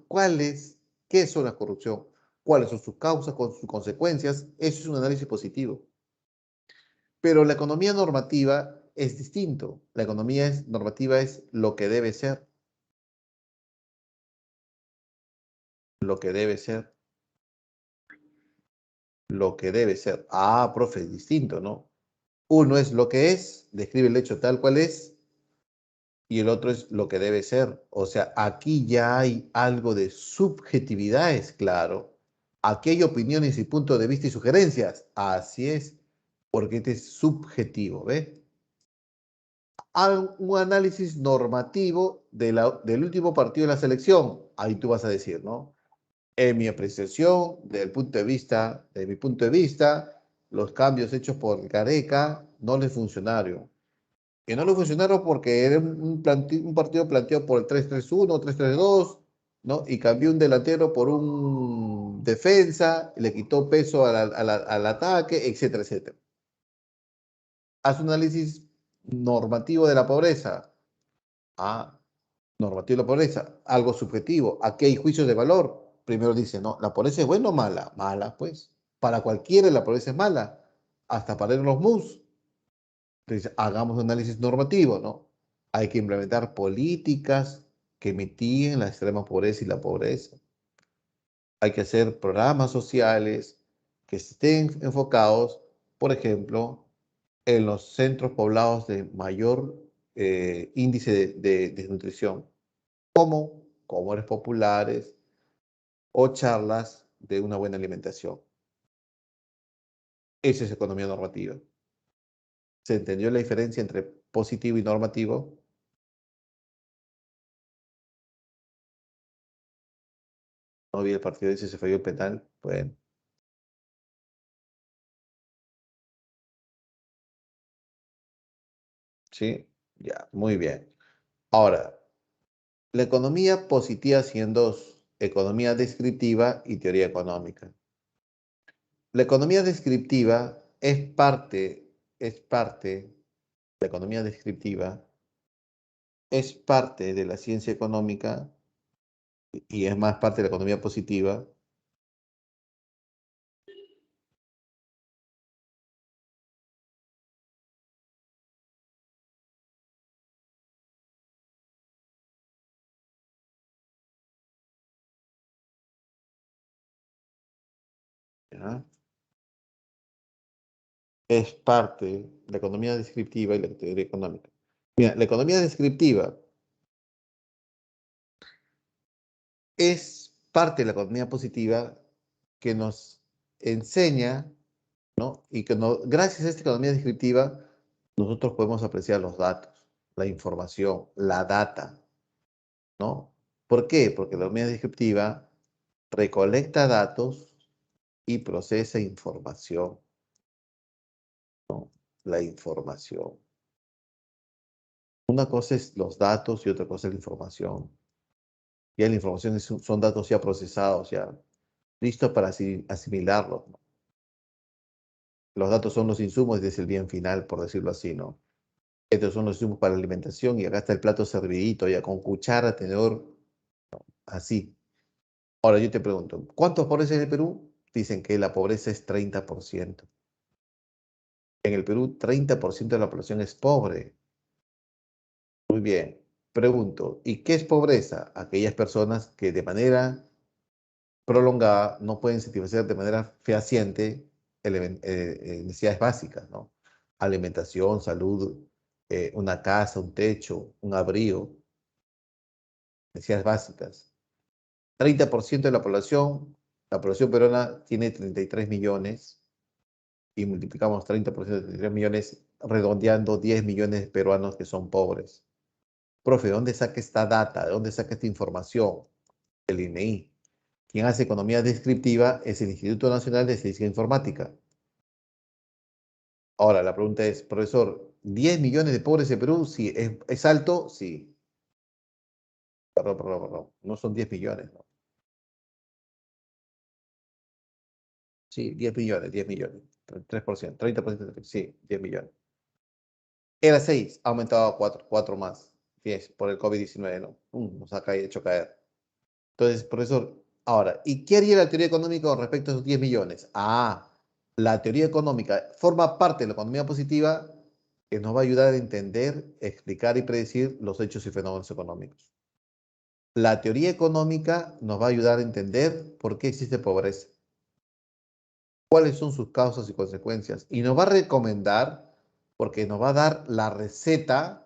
qué es la corrupción, cuáles son sus causas, con sus consecuencias. Eso es un análisis positivo. Pero la economía normativa es distinto. La normativa es lo que debe ser, lo que debe ser, lo que debe ser. Ah, profe, es distinto, ¿no? Uno es lo que es, describe el hecho tal cual es, y el otro es lo que debe ser. O sea, aquí ya hay algo de subjetividad, es claro. Aquí hay opiniones y puntos de vista y sugerencias. Así es, porque este es subjetivo, ¿ves? Un análisis normativo del último partido de la selección. Ahí tú vas a decir, ¿no? En mi apreciación, de mi punto de vista, los cambios hechos por Gareca no les funcionaron. Que no le funcionaron porque era un partido planteado por el 3-3-1, 3-3-2, ¿no? Y cambió un delantero por un defensa, le quitó peso al ataque, etcétera, etcétera. Haz un análisis normativo de la pobreza. Ah, normativo de la pobreza, algo subjetivo. Aquí hay juicios de valor. Primero dice, no, ¿la pobreza es buena o mala? Mala, pues. Para cualquiera la pobreza es mala, hasta para los MUS. Entonces, hagamos un análisis normativo, ¿no? Hay que implementar políticas que mitiguen la extrema pobreza y la pobreza. Hay que hacer programas sociales que estén enfocados, por ejemplo, en los centros poblados de mayor índice de desnutrición, como comedores populares o charlas de una buena alimentación. Esa es economía normativa. ¿Se entendió la diferencia entre positivo y normativo? No vi el partido, dice se falló el penal. Bueno, sí, ya, muy bien. Ahora, la economía positiva siendo economía descriptiva y teoría económica. La economía descriptiva la economía descriptiva es parte de la ciencia económica y es más parte de la economía positiva. ¿Ya? Es parte de la economía descriptiva y la teoría económica. Mira, la economía descriptiva es parte de la economía positiva que nos enseña, ¿no? Y que gracias a esta economía descriptiva, nosotros podemos apreciar los datos, la información, la data, ¿no? ¿Por qué? Porque la economía descriptiva recolecta datos y procesa información, ¿no? La información. Una cosa es los datos y otra cosa es la información. Ya la información son datos ya procesados, ya listos para asimilarlos, ¿no? Los datos son los insumos desde el bien final, por decirlo así, ¿no? Estos son los insumos para la alimentación y acá está el plato servidito, ya con cuchara, tenedor, así. Ahora yo te pregunto, ¿cuántos pobres hay en el Perú? Dicen que la pobreza es 30%. En el Perú, 30% de la población es pobre. Muy bien. Pregunto, ¿y qué es pobreza? Aquellas personas que de manera prolongada no pueden satisfacer de manera fehaciente necesidades básicas, ¿no? Alimentación, salud, una casa, un techo, un abrigo, necesidades básicas. 30% de la población peruana tiene 33 millones y multiplicamos 30% de 33 millones, redondeando 10 millones de peruanos que son pobres. Profe, ¿de dónde saca esta data? ¿De dónde saca esta información? Del INEI. Quien hace economía descriptiva es el Instituto Nacional de Estadística e Informática. Ahora, la pregunta es, profesor, ¿10 millones de pobres en Perú? Sí, ¿es alto? Sí. Perdón. No son 10 millones, ¿no? Sí, 10 millones, 10 millones. 3%, 30%, sí, 10 millones. Era 6, ha aumentado a 4 más. 10 por el COVID-19, ¿no? Nos ha hecho caer. Entonces, profesor, ahora, ¿y qué haría la teoría económica con respecto a esos 10 millones? Ah, la teoría económica forma parte de la economía positiva que nos va a ayudar a entender, explicar y predecir los hechos y fenómenos económicos. La teoría económica nos va a ayudar a entender por qué existe pobreza, cuáles son sus causas y consecuencias, y nos va a recomendar, porque nos va a dar la receta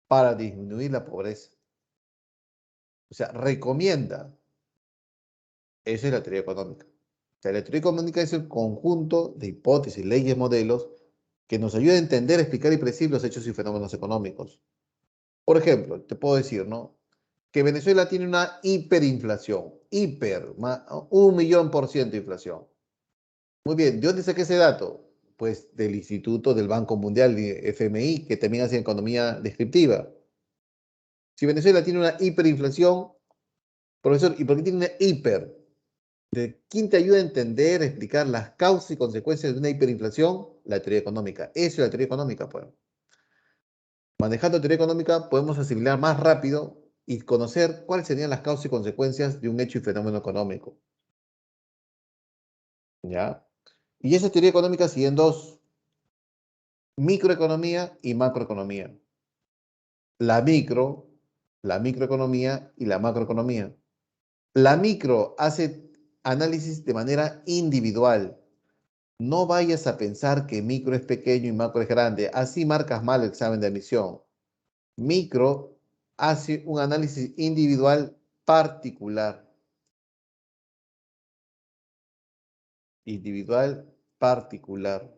para disminuir la pobreza. O sea, recomienda. Esa es la teoría económica. O sea, la teoría económica es el conjunto de hipótesis, leyes, modelos que nos ayuda a entender, explicar y predecir los hechos y fenómenos económicos. Por ejemplo, te puedo decir, ¿no? Que Venezuela tiene una hiperinflación, 1.000.000% de inflación. Muy bien, ¿de dónde saqué ese dato? Pues del Instituto del Banco Mundial, de FMI, que también hace economía descriptiva. Si Venezuela tiene una hiperinflación, profesor, ¿y por qué tiene una hiper? ¿Quién te ayuda a entender, a explicar las causas y consecuencias de una hiperinflación? La teoría económica. Eso es la teoría económica, pues. Manejando teoría económica podemos asimilar más rápido y conocer cuáles serían las causas y consecuencias de un hecho y fenómeno económico. ¿Ya? Y esa teoría económica sigue en dos: microeconomía y macroeconomía. La micro, la microeconomía y la macroeconomía. La micro hace análisis de manera individual. No vayas a pensar que micro es pequeño y macro es grande. Así marcas mal el examen de admisión. Micro hace un análisis individual particular. Individual particular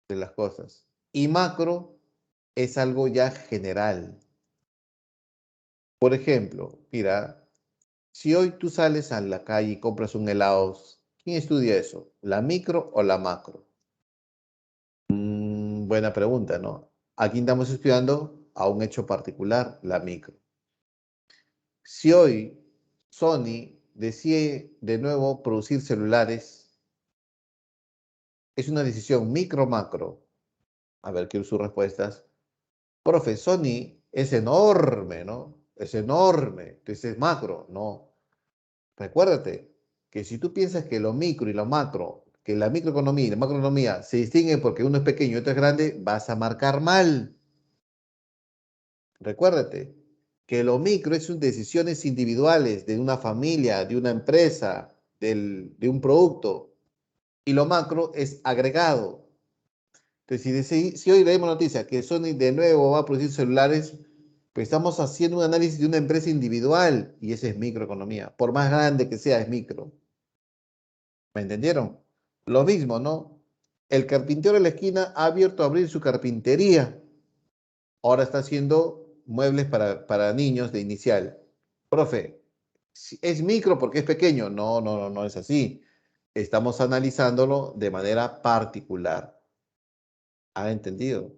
de las cosas. Y macro es algo ya general. Por ejemplo, mira, si hoy tú sales a la calle y compras un helado, ¿quién estudia eso? ¿La micro o la macro? Buena pregunta, ¿no? Aquí estamos estudiando a un hecho particular, la micro. Si hoy Sony decide de nuevo producir celulares, ¿es una decisión micro o macro? A ver, quiero sus respuestas. Profe, Sony es enorme, ¿no? Es enorme. Entonces es macro. No. Recuérdate que si tú piensas que lo micro y lo macro, que la microeconomía y la macroeconomía se distinguen porque uno es pequeño y otro es grande, vas a marcar mal. Recuérdate que lo micro es decisiones individuales de una familia, de una empresa, de un producto, y lo macro es agregado. Entonces, si hoy leemos noticia que Sony de nuevo va a producir celulares, pues estamos haciendo un análisis de una empresa individual y esa es microeconomía. Por más grande que sea, es micro. ¿Me entendieron? Lo mismo, ¿no? El carpintero de la esquina ha abierto a abrir su carpintería. Ahora está haciendo muebles para niños de inicial. Profe, ¿es micro porque es pequeño? No es así. Estamos analizándolo de manera particular. ¿Ha entendido?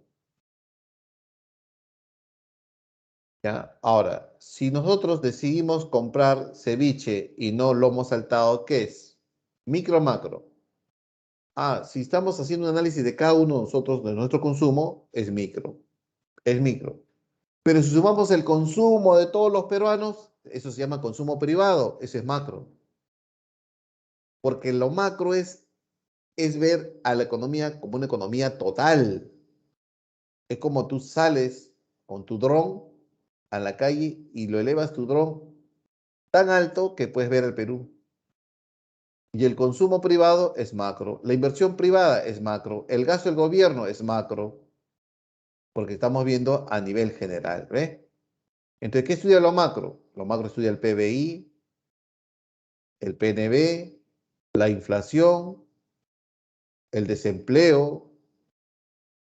¿Ya? Ahora, si nosotros decidimos comprar ceviche y no lomo saltado, ¿qué es? ¿Micro o macro? Si estamos haciendo un análisis de cada uno de nosotros, de nuestro consumo, es micro. Es micro. Pero si sumamos el consumo de todos los peruanos, eso se llama consumo privado, eso es macro. Porque lo macro es ver a la economía como una economía total. Es como tú sales con tu dron a la calle y lo elevas tu dron tan alto que puedes ver el Perú. Y el consumo privado es macro, la inversión privada es macro, el gasto del gobierno es macro, porque estamos viendo a nivel general, ¿ves? Entonces, ¿qué estudia lo macro? Lo macro estudia el PBI, el PNB, la inflación, el desempleo,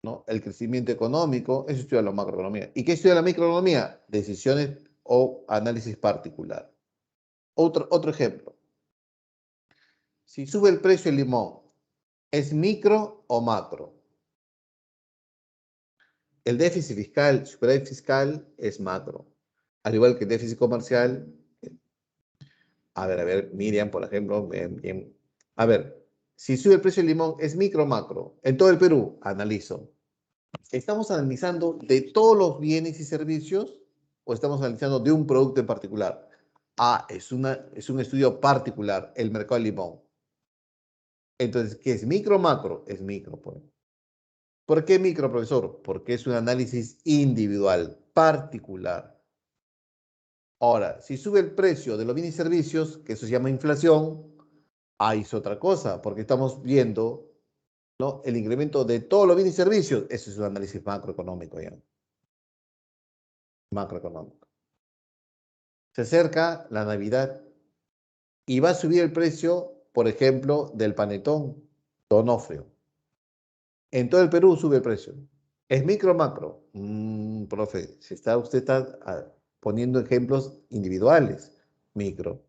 ¿no? El crecimiento económico, eso estudia la macroeconomía. ¿Y qué estudia la microeconomía? Decisiones o análisis particular. Otro ejemplo. Si sube el precio del limón, ¿es micro o macro? El déficit fiscal, superávit fiscal es macro. Al igual que el déficit comercial. A ver, Miriam, por ejemplo. A ver, si sube el precio del limón, ¿es micro o macro? En todo el Perú, analizo. ¿Estamos analizando de todos los bienes y servicios o estamos analizando de un producto en particular? Es un estudio particular, el mercado del limón. Entonces, ¿qué es micro o macro? Es micro, pues. ¿Por qué micro, profesor? Porque es un análisis individual, particular. Ahora, si sube el precio de los bienes y servicios, que eso se llama inflación, ahí es otra cosa, porque estamos viendo, ¿no? El incremento de todos los bienes y servicios. Eso es un análisis macroeconómico ya. Macroeconómico. Se acerca la Navidad y va a subir el precio, por ejemplo, del panetón Donofrio. En todo el Perú sube el precio. ¿Es micro o macro? Profe, usted está poniendo ejemplos individuales. Micro.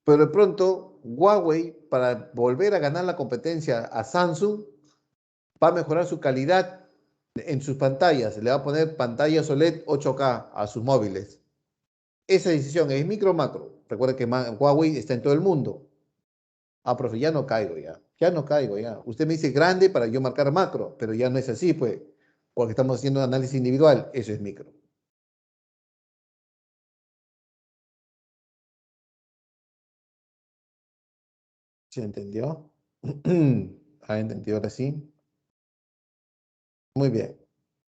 Pero de pronto, Huawei, para volver a ganar la competencia a Samsung, va a mejorar su calidad en sus pantallas. Le va a poner pantallas OLED 8K a sus móviles. Esa decisión es micro o macro. Recuerda que Huawei está en todo el mundo. Profe, ya no caigo ya. Ya no caigo ya. Usted me dice grande para yo marcar macro, pero ya no es así, pues. Porque estamos haciendo un análisis individual. Eso es micro. ¿Se entendió? ¿Ha entendido ahora sí? Muy bien.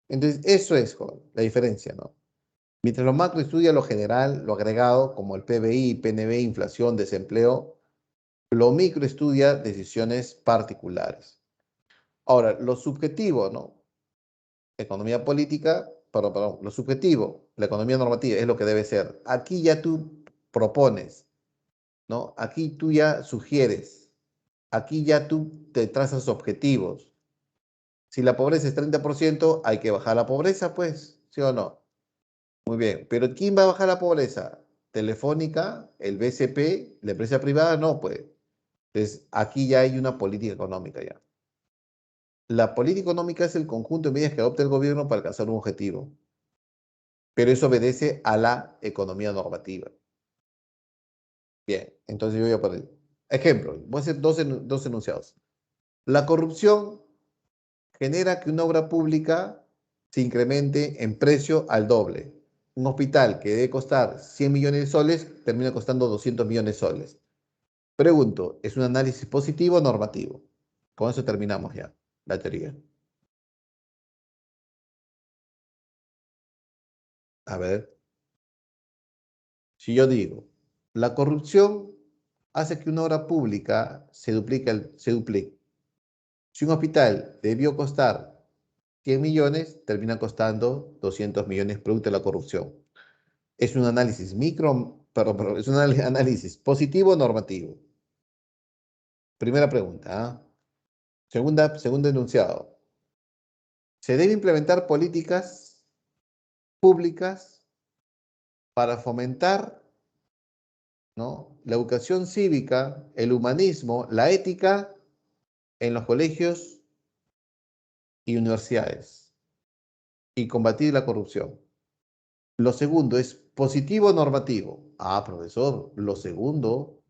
Entonces, eso es, joven, la diferencia, ¿no? Mientras lo macro estudia lo general, lo agregado, como el PBI, PNB, inflación, desempleo, lo micro estudia decisiones particulares. Ahora, lo subjetivo, ¿no? Economía política, perdón, lo subjetivo, la economía normativa es lo que debe ser. Aquí ya tú propones, ¿no? Aquí tú ya sugieres, aquí ya tú te trazas objetivos. Si la pobreza es 30%, hay que bajar la pobreza, pues, ¿sí o no? Muy bien, pero ¿quién va a bajar la pobreza? Telefónica, el BCP, la empresa privada, no, pues. Entonces, aquí ya hay una política económica ya. La política económica es el conjunto de medidas que adopta el gobierno para alcanzar un objetivo, pero eso obedece a la economía normativa. Bien, entonces yo voy a poner ejemplo, voy a hacer dos enunciados. La corrupción genera que una obra pública se incremente en precio al doble. Un hospital que debe costar 100 millones de soles termina costando 200 millones de soles. Pregunto, ¿es un análisis positivo o normativo? Con eso terminamos ya la teoría. A ver, si yo digo, la corrupción hace que una obra pública se duplique. Si un hospital debió costar 100 millones, termina costando 200 millones producto de la corrupción. Es un análisis perdón, es un análisis positivo o normativo. Primera pregunta, ¿ah? Segundo enunciado. Se debe implementar políticas públicas para fomentar, ¿no? La educación cívica, el humanismo, la ética en los colegios y universidades y combatir la corrupción. Lo segundo es positivo o normativo. Profesor, lo segundo.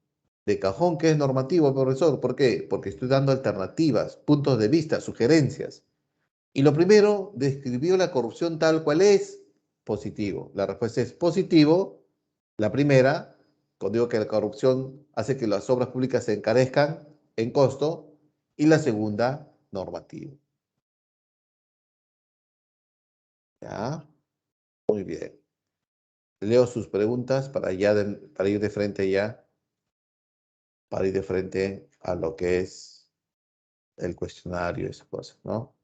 De cajón que es normativo, profesor. ¿Por qué? Porque estoy dando alternativas, puntos de vista, sugerencias. Y lo primero, describió la corrupción tal cual es, positivo. La respuesta es positivo. La primera, cuando digo que la corrupción hace que las obras públicas se encarezcan en costo. Y la segunda, normativo. ¿Ya? Muy bien. Leo sus preguntas para ir de frente ya, para ir de frente a lo que es el cuestionario y esas cosas, ¿no?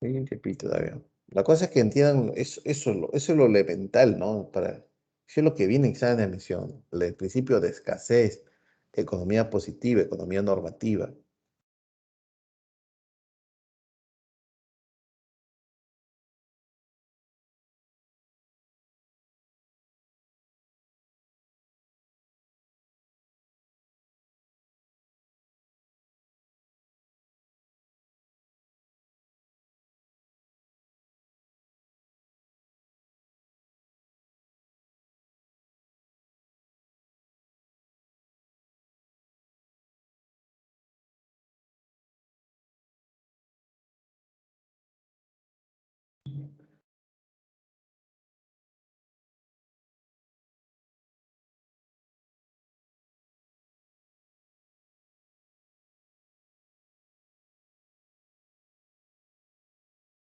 Hay un tiempito todavía. La cosa es que entiendan, eso es lo elemental, ¿no? Eso es lo que viene en examen de admisión. El principio de escasez, economía positiva, economía normativa.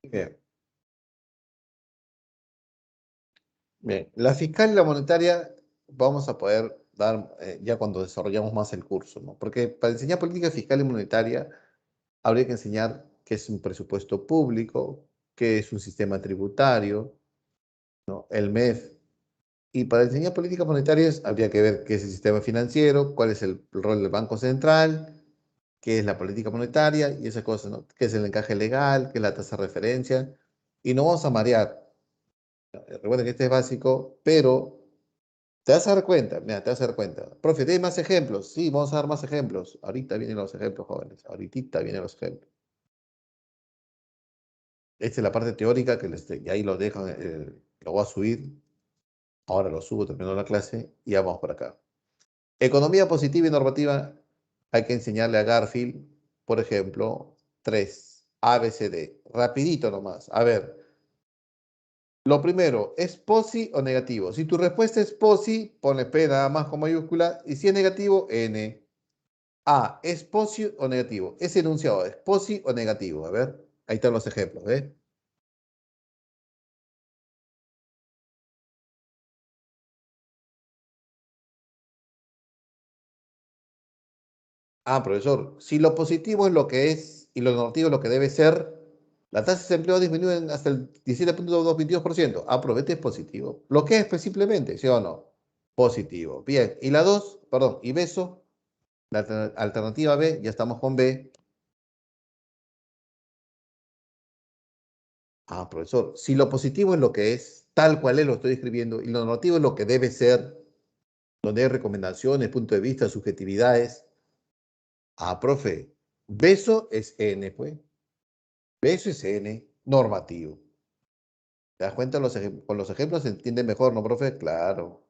Bien, bien. La fiscal y la monetaria vamos a poder dar ya cuando desarrollamos más el curso, ¿no? Porque para enseñar política fiscal y monetaria habría que enseñar qué es un presupuesto público, qué es un sistema tributario, ¿no? El MEF. Y para enseñar políticas monetarias habría que ver qué es el sistema financiero, cuál es el rol del Banco Central, qué es la política monetaria y esas cosas, ¿no? ¿Qué es el encaje legal? ¿Qué es la tasa de referencia? Y no vamos a marear. Recuerda que este es básico, pero te vas a dar cuenta, mira, te vas a dar cuenta. Profe, ¿tienes más ejemplos? Sí, vamos a dar más ejemplos. Ahorita vienen los ejemplos, jóvenes. Ahorita vienen los ejemplos. Esta es la parte teórica y ahí lo dejan, lo voy a subir. Ahora lo subo terminando la clase y ya vamos por acá. Economía positiva y normativa, hay que enseñarle a Garfield, por ejemplo, 3 A, B, C, D. Rapidito nomás. A ver, lo primero, ¿es posi o negativo? Si tu respuesta es posi, ponle P nada más con mayúscula. Y si es negativo, N. A, ¿es posi o negativo? Ese enunciado, ¿es posi o negativo? A ver, ahí están los ejemplos, ¿ves? Ah, profesor, si lo positivo es lo que es y lo negativo es lo que debe ser, la tasa de desempleo disminuye hasta el 17,22%. Ah, pero este es positivo. ¿Lo que es pues, simplemente, sí o no? Positivo. Bien, y la 2, perdón, y beso, la alternativa B, ya estamos con B. Ah, profesor, si lo positivo es lo que es, tal cual es lo estoy escribiendo, y lo negativo es lo que debe ser, donde hay recomendaciones, punto de vista, subjetividades. Ah, profe, beso es N, pues. Beso es N, normativo. ¿Te das cuenta? Con los ejemplos se entiende mejor, ¿no, profe? Claro,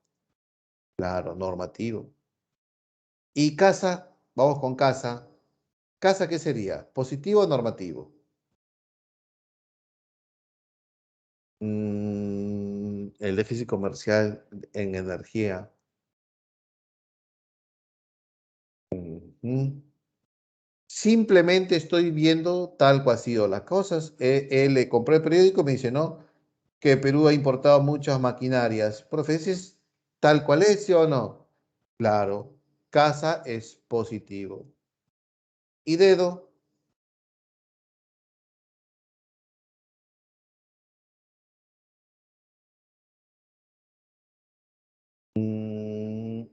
claro, normativo. Y casa, vamos con casa. ¿Casa qué sería? ¿Positivo o normativo? El déficit comercial en energía. Mm. Simplemente estoy viendo tal cual ha sido las cosas. Le compré el periódico y me dice, ¿no? Que Perú ha importado muchas maquinarias. Profe, ¿ese es tal cual es, sí o no? Claro, casa es positivo. ¿Y dedo?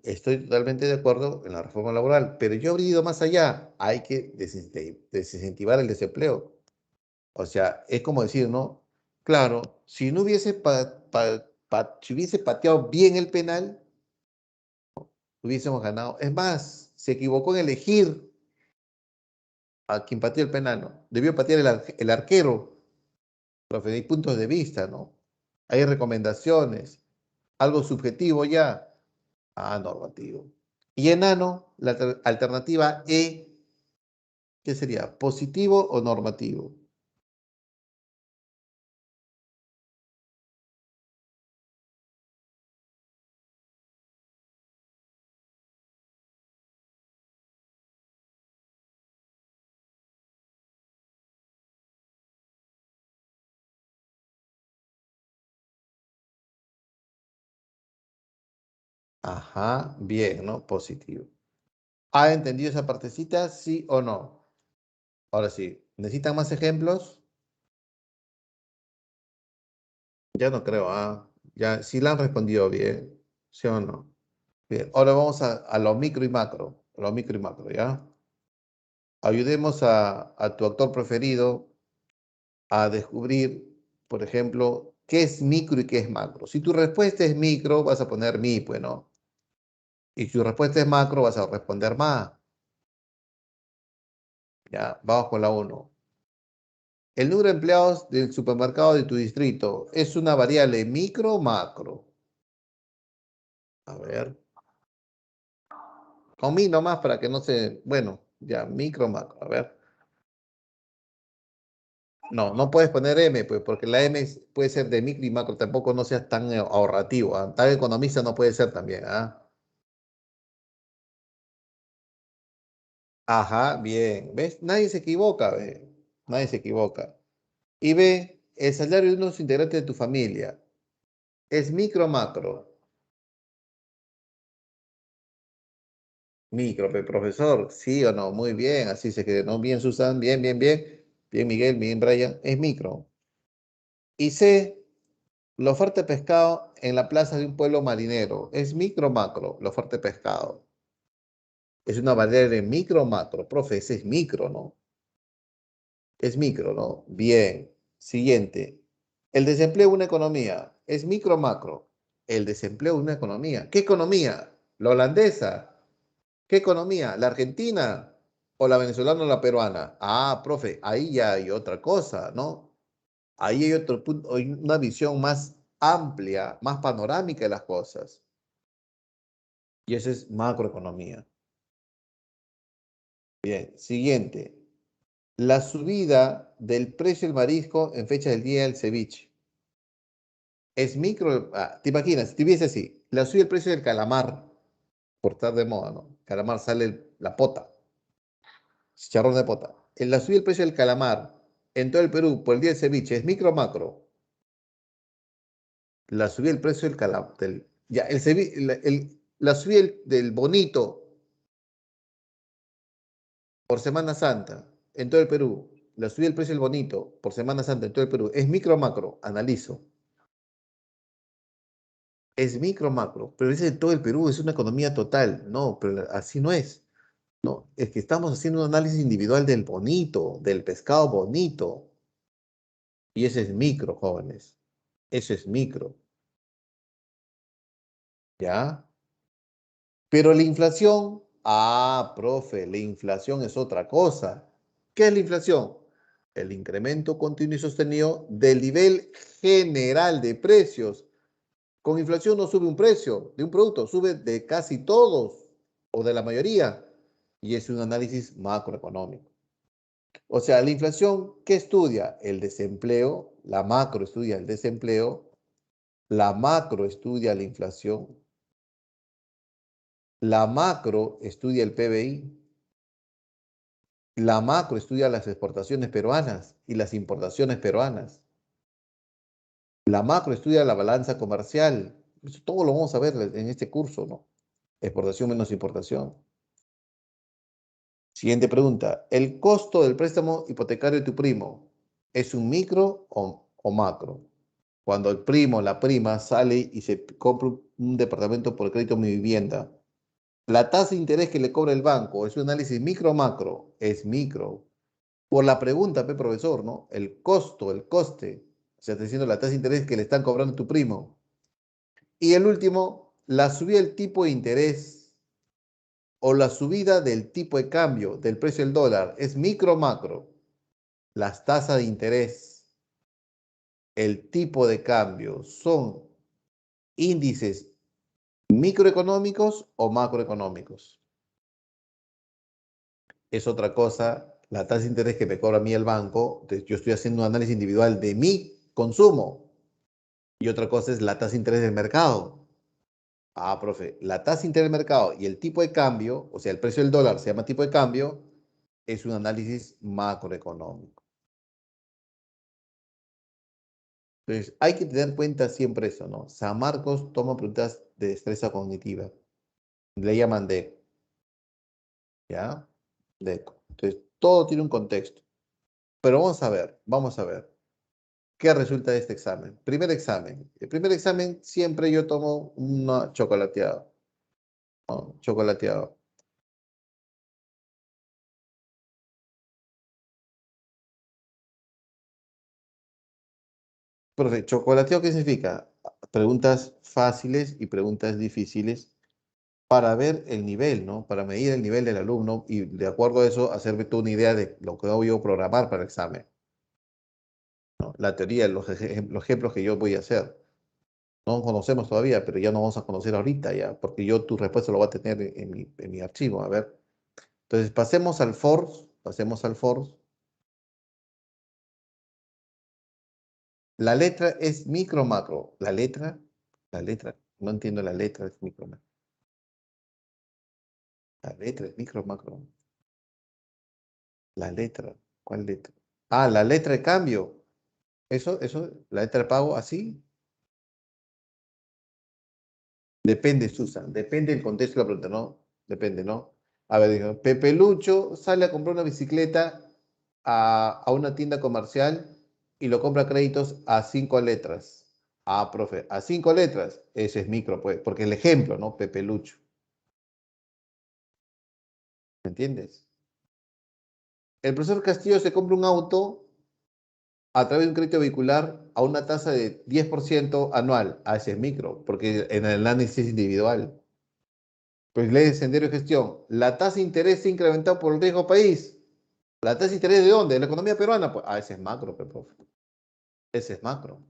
estoy totalmente de acuerdo en la reforma laboral, pero yo habría ido más allá. Hay que desincentivar el desempleo. O sea, es como decir, ¿no? Claro, si no hubiese, si hubiese pateado bien el penal, hubiésemos ganado. Es más, se equivocó en elegir a quien pateó el penal, ¿no? Debió patear el arquero, profe, hay puntos de vista, ¿no? Hay recomendaciones, algo subjetivo ya, normativo. Y enano, la alternativa E, ¿qué sería? ¿Positivo o normativo? Ajá, bien, ¿no? Positivo. ¿Ha entendido esa partecita? ¿Sí o no? Ahora sí, ¿necesitan más ejemplos? Ya no creo, ya, sí la han respondido bien, ¿sí o no? Bien, ahora vamos a lo micro y macro, lo micro y macro, ¿ya? Ayudemos a tu actor preferido a descubrir, por ejemplo, qué es micro y qué es macro. Si tu respuesta es micro, vas a poner mi, pues no. Y si tu respuesta es macro, vas a responder más. Ya, vamos con la uno. El número de empleados del supermercado de tu distrito es una variable micro o macro. A ver, con mi nomás para que no se, bueno, ya, micro, macro. A ver. No, no puedes poner M, pues, porque la M puede ser de micro y macro. Tampoco no seas tan ahorrativo. Tan economista no puede ser también. Ajá, bien. ¿Ves? Nadie se equivoca, ¿ve? Nadie se equivoca. Y ve, el salario de unos integrantes de tu familia. ¿Es micro o macro? Micro, profesor. ¿Sí o no? Muy bien. Así se quedó. ¿No? Bien, Susan. Bien, bien, bien. Bien, Miguel. Bien, Brian. Es micro. Y C, la oferta de pescado en la plaza de un pueblo marinero. ¿Es micro o macro? La oferta de pescado. Es una variable micro o macro. Profe, ese es micro, ¿no? Es micro, ¿no? Bien. Siguiente. El desempleo de una economía. ¿Es micro o macro? El desempleo de una economía. ¿Qué economía? ¿La holandesa? ¿Qué economía? ¿La argentina? ¿O la venezolana o la peruana? Profe, ahí ya hay otra cosa, ¿no? Ahí hay otro punto, hay una visión más amplia, más panorámica de las cosas. Y eso es macroeconomía. Bien, siguiente. La subida del precio del marisco en fecha del día del ceviche. Es micro. ¿Te imaginas? Si tuviese así, la subida del precio del calamar, por estar de moda, ¿no? Calamar sale la pota, chicharrón de pota. En la subida del precio del calamar en todo el Perú por el día del ceviche, ¿es micro o macro? La subida del precio del calamar. Ya, la subida del bonito por Semana Santa en todo el Perú. La subida del precio del bonito por Semana Santa en todo el Perú. ¿Es micro o macro? Analizo. Es micro macro, pero es en todo el Perú, es una economía total. No, pero así no es. No, es que estamos haciendo un análisis individual del bonito, del pescado bonito. Y ese es micro, jóvenes. Eso es micro, ¿ya? Pero la inflación, profe, la inflación es otra cosa. ¿Qué es la inflación? El incremento continuo y sostenido del nivel general de precios. Con inflación no sube un precio de un producto, sube de casi todos o de la mayoría. Y es un análisis macroeconómico. O sea, la inflación, ¿qué estudia? El desempleo, la macro estudia el desempleo, la macro estudia la inflación, la macro estudia el PBI, la macro estudia las exportaciones peruanas y las importaciones peruanas, la macro estudia la balanza comercial. Eso todo lo vamos a ver en este curso, ¿no? Exportación menos importación. Siguiente pregunta. ¿El costo del préstamo hipotecario de tu primo es un micro o macro? Cuando el primo, la prima, sale y se compra un departamento por crédito Mi Vivienda, La tasa de interés que le cobra el banco, ¿es un análisis micro o macro? Es micro. Por la pregunta, profesor, ¿no? El costo, el coste. O sea, está diciendo la tasa de interés que le están cobrando a tu primo. Y el último, la subida del tipo de interés o la subida del tipo de cambio del precio del dólar. ¿Es micro o macro? Las tasas de interés, el tipo de cambio, ¿son índices microeconómicos o macroeconómicos? Es otra cosa, la tasa de interés que me cobra a mí el banco, entonces yo estoy haciendo un análisis individual de mi consumo. Y otra cosa es la tasa de interés del mercado. Ah, profe, la tasa de interés del mercado y el tipo de cambio, o sea, el precio del dólar se llama tipo de cambio, es un análisis macroeconómico. Entonces, hay que tener en cuenta siempre eso, ¿no? San Marcos toma preguntas de destreza cognitiva. Le llaman DEC, ¿ya? DEC. Entonces, todo tiene un contexto. Pero vamos a ver. ¿Qué resulta de este examen? Primer examen. El primer examen siempre yo tomo una chocolateada, ¿no? Chocolateado. Profe, ¿chocolateado qué significa? Preguntas fáciles y preguntas difíciles para ver el nivel, ¿no? Para medir el nivel del alumno y de acuerdo a eso hacerme tú una idea de lo que voy a programar para el examen, ¿no? La teoría, los ejemplos que yo voy a hacer. No conocemos todavía, pero ya no vamos a conocer ahorita ya, porque yo tu respuesta lo voy a tener en mi archivo. A ver. Entonces, pasemos al force, pasemos al force. La letra es micro macro. La letra, no entiendo la letra, es micro macro. La letra es micro macro. La letra, ¿cuál letra? Ah, la letra de cambio. La letra de pago, así. Depende, Susan, depende del contexto de la pregunta, ¿no? Depende, ¿no? A ver, dijo, Pepe Lucho sale a comprar una bicicleta a una tienda comercial y lo compra a créditos a 5 letras. Ah, profe, a 5 letras. Ese es micro, pues, porque el ejemplo, ¿no? Pepe Lucho. ¿Me entiendes? El profesor Castillo se compra un auto a través de un crédito vehicular a una tasa de 10% anual. Ah, ese es micro, porque en el análisis individual. Pues ley de Sendero de Gestión. La tasa de interés se ha incrementado por el riesgo país. ¿La tasa de interés de dónde? ¿De la economía peruana? Pues, ese es macro, profe. Ese es macro.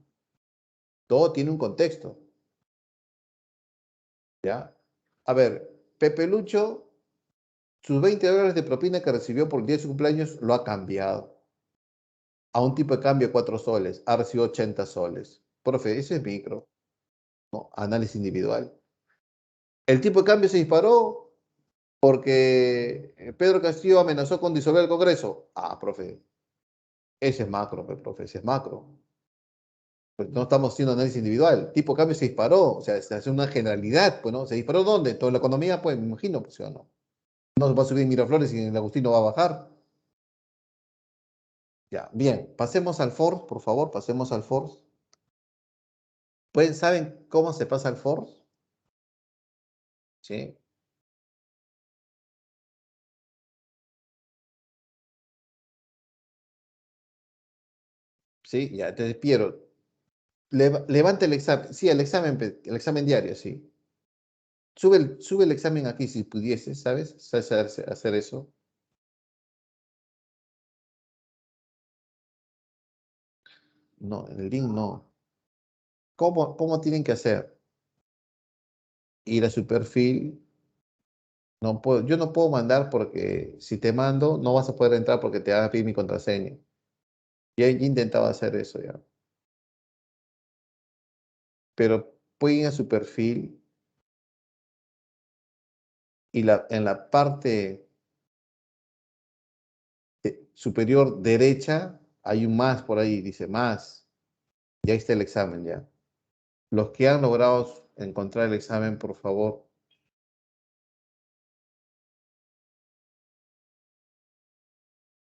Todo tiene un contexto, ¿ya? A ver, Pepe Lucho, sus $20 de propina que recibió por el día de su cumpleaños lo ha cambiado a un tipo de cambio de 4 soles. Ha recibido 80 soles. Profe, ese es micro, ¿no? Análisis individual. El tipo de cambio se disparó porque Pedro Castillo amenazó con disolver el Congreso. Ah, profe, ese es macro, profe, ese es macro. Pues no estamos haciendo análisis individual. Tipo de cambio se disparó, o sea, se hace una generalidad, pues, ¿no? ¿Se disparó dónde? Toda la economía, pues, me imagino, pues, ¿sí o no? No se va a subir Miraflores y el Agustino va a bajar. Ya, bien, pasemos al force, por favor, pasemos al force. ¿Saben cómo se pasa al force? Sí, sí, ya, entonces, Piero, levante el examen, sí, el examen diario, sí. Sube el examen aquí si pudiese, ¿sabes? ¿Sabes hacer eso? No, en el link no. ¿Cómo tienen que hacer? Ir a su perfil. No puedo, yo no puedo mandar porque si te mando no vas a poder entrar porque te va a pedir mi contraseña. Ya he intentado hacer eso ya. Pero pueden ir a su perfil y en la parte superior derecha hay un más por ahí, dice más. Ya está el examen ya. Los que han logrado encontrar el examen, por favor.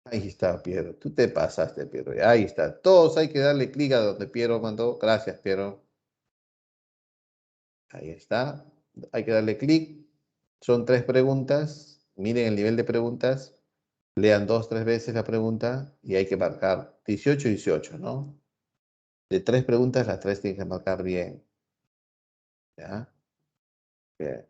Ahí está, Piero. Tú te pasaste, Piero. Ahí está. Todos hay que darle clic a donde Piero mandó. Gracias, Piero. Ahí está. Hay que darle clic. Son 3 preguntas. Miren el nivel de preguntas. Lean 2, 3 veces la pregunta y hay que marcar 18 y 18, ¿no? De 3 preguntas, las 3 tienen que marcar bien. ¿Ya? Bien.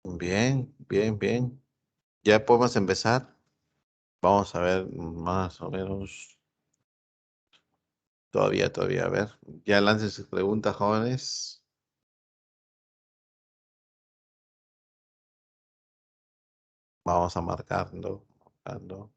Bien, bien, bien. Ya podemos empezar. Vamos a ver más o menos. Todavía, a ver. Ya lancen sus preguntas, jóvenes. Vamos a marcando, marcando.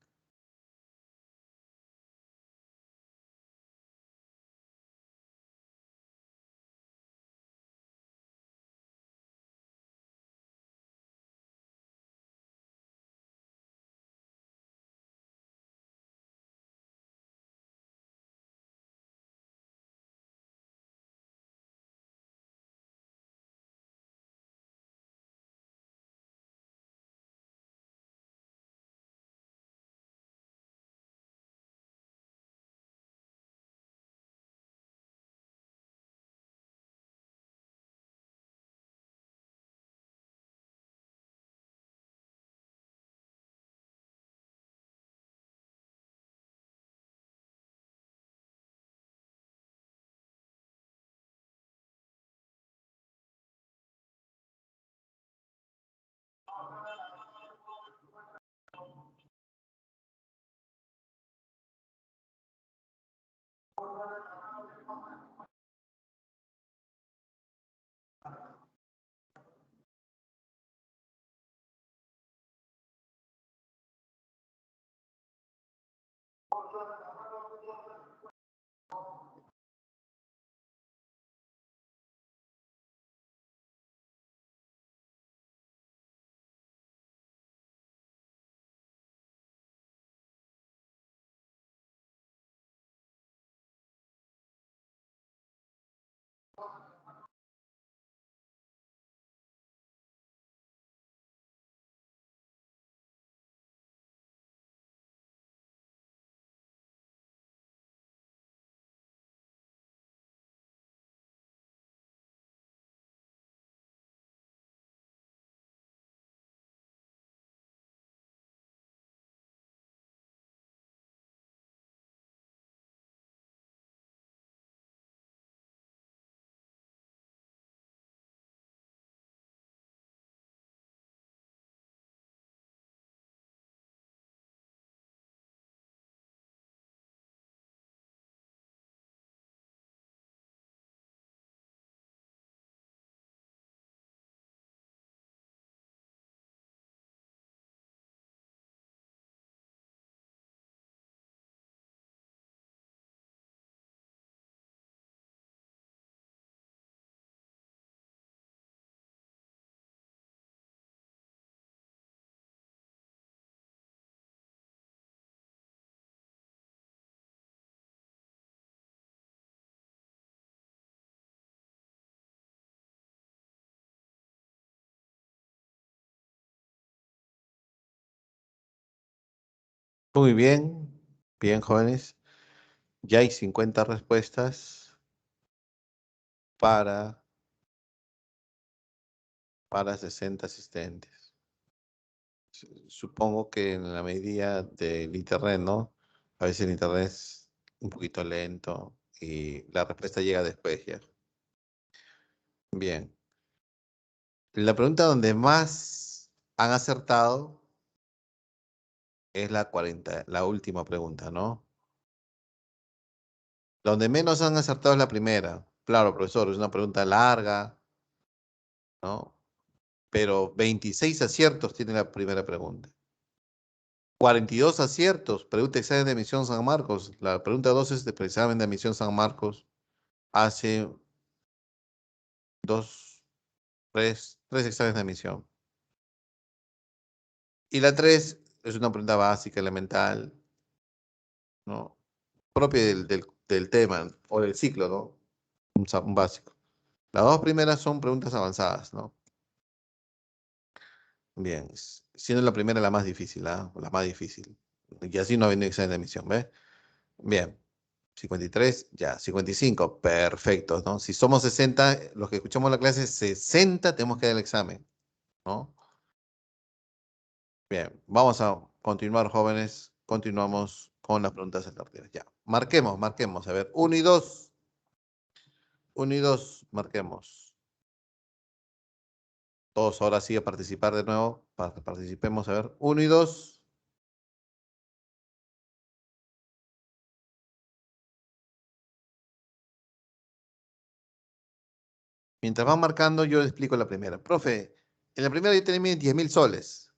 Muy bien, bien, jóvenes. Ya hay 50 respuestas para, para 60 asistentes. Supongo que en la medida del internet, ¿no? A veces el internet es un poquito lento y la respuesta llega después ya. Bien. La pregunta donde más han acertado es la 40, la última pregunta, ¿no? Donde menos han acertado es la primera. Claro, profesor, es una pregunta larga, ¿no? Pero 26 aciertos tiene la primera pregunta. 42 aciertos, pregunta examen de admisión San Marcos. La pregunta 2 es de examen de admisión San Marcos. Hace tres exámenes de admisión. Y la 3 es una pregunta básica, elemental, ¿no? Propia del tema o del ciclo, ¿no? Un básico. Las dos primeras son preguntas avanzadas, ¿no? Bien, siendo la primera la más difícil, ¿ah? La más difícil. Y así no ha venido examen de admisión, ¿ves? Bien, 53, ya, 55, perfecto, ¿no? Si somos 60, los que escuchamos la clase, 60 tenemos que dar el examen, ¿no? Bien, vamos a continuar, jóvenes. Continuamos con las preguntas alternativas. Ya, marquemos. A ver, uno y dos, marquemos. Todos ahora sí a participar de nuevo. Participemos, a ver. 1 y 2. Mientras van marcando, yo les explico la primera. Profe, en la primera yo tenía 10.000 soles.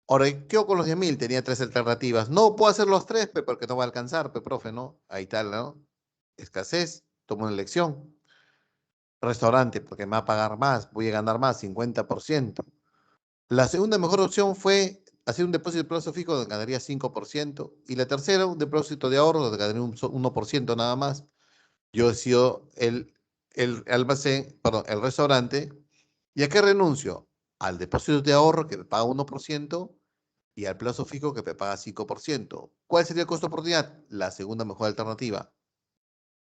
Ahora, ¿qué hago con los 10.000? Tenía tres alternativas. No puedo hacer los tres, porque no va a alcanzar, profe, ¿no? Ahí está, ¿no? Escasez, tomo una elección. Restaurante, porque me va a pagar más, voy a ganar más, 50%. La segunda mejor opción fue hacer un depósito de plazo fijo donde ganaría 5%. Y la tercera, un depósito de ahorro donde ganaría un 1% nada más. Yo decido el almacén, perdón, el restaurante. ¿Y a qué renuncio? Al depósito de ahorro que me paga 1% y al plazo fijo que me paga 5%. ¿Cuál sería el costo de oportunidad? La segunda mejor alternativa.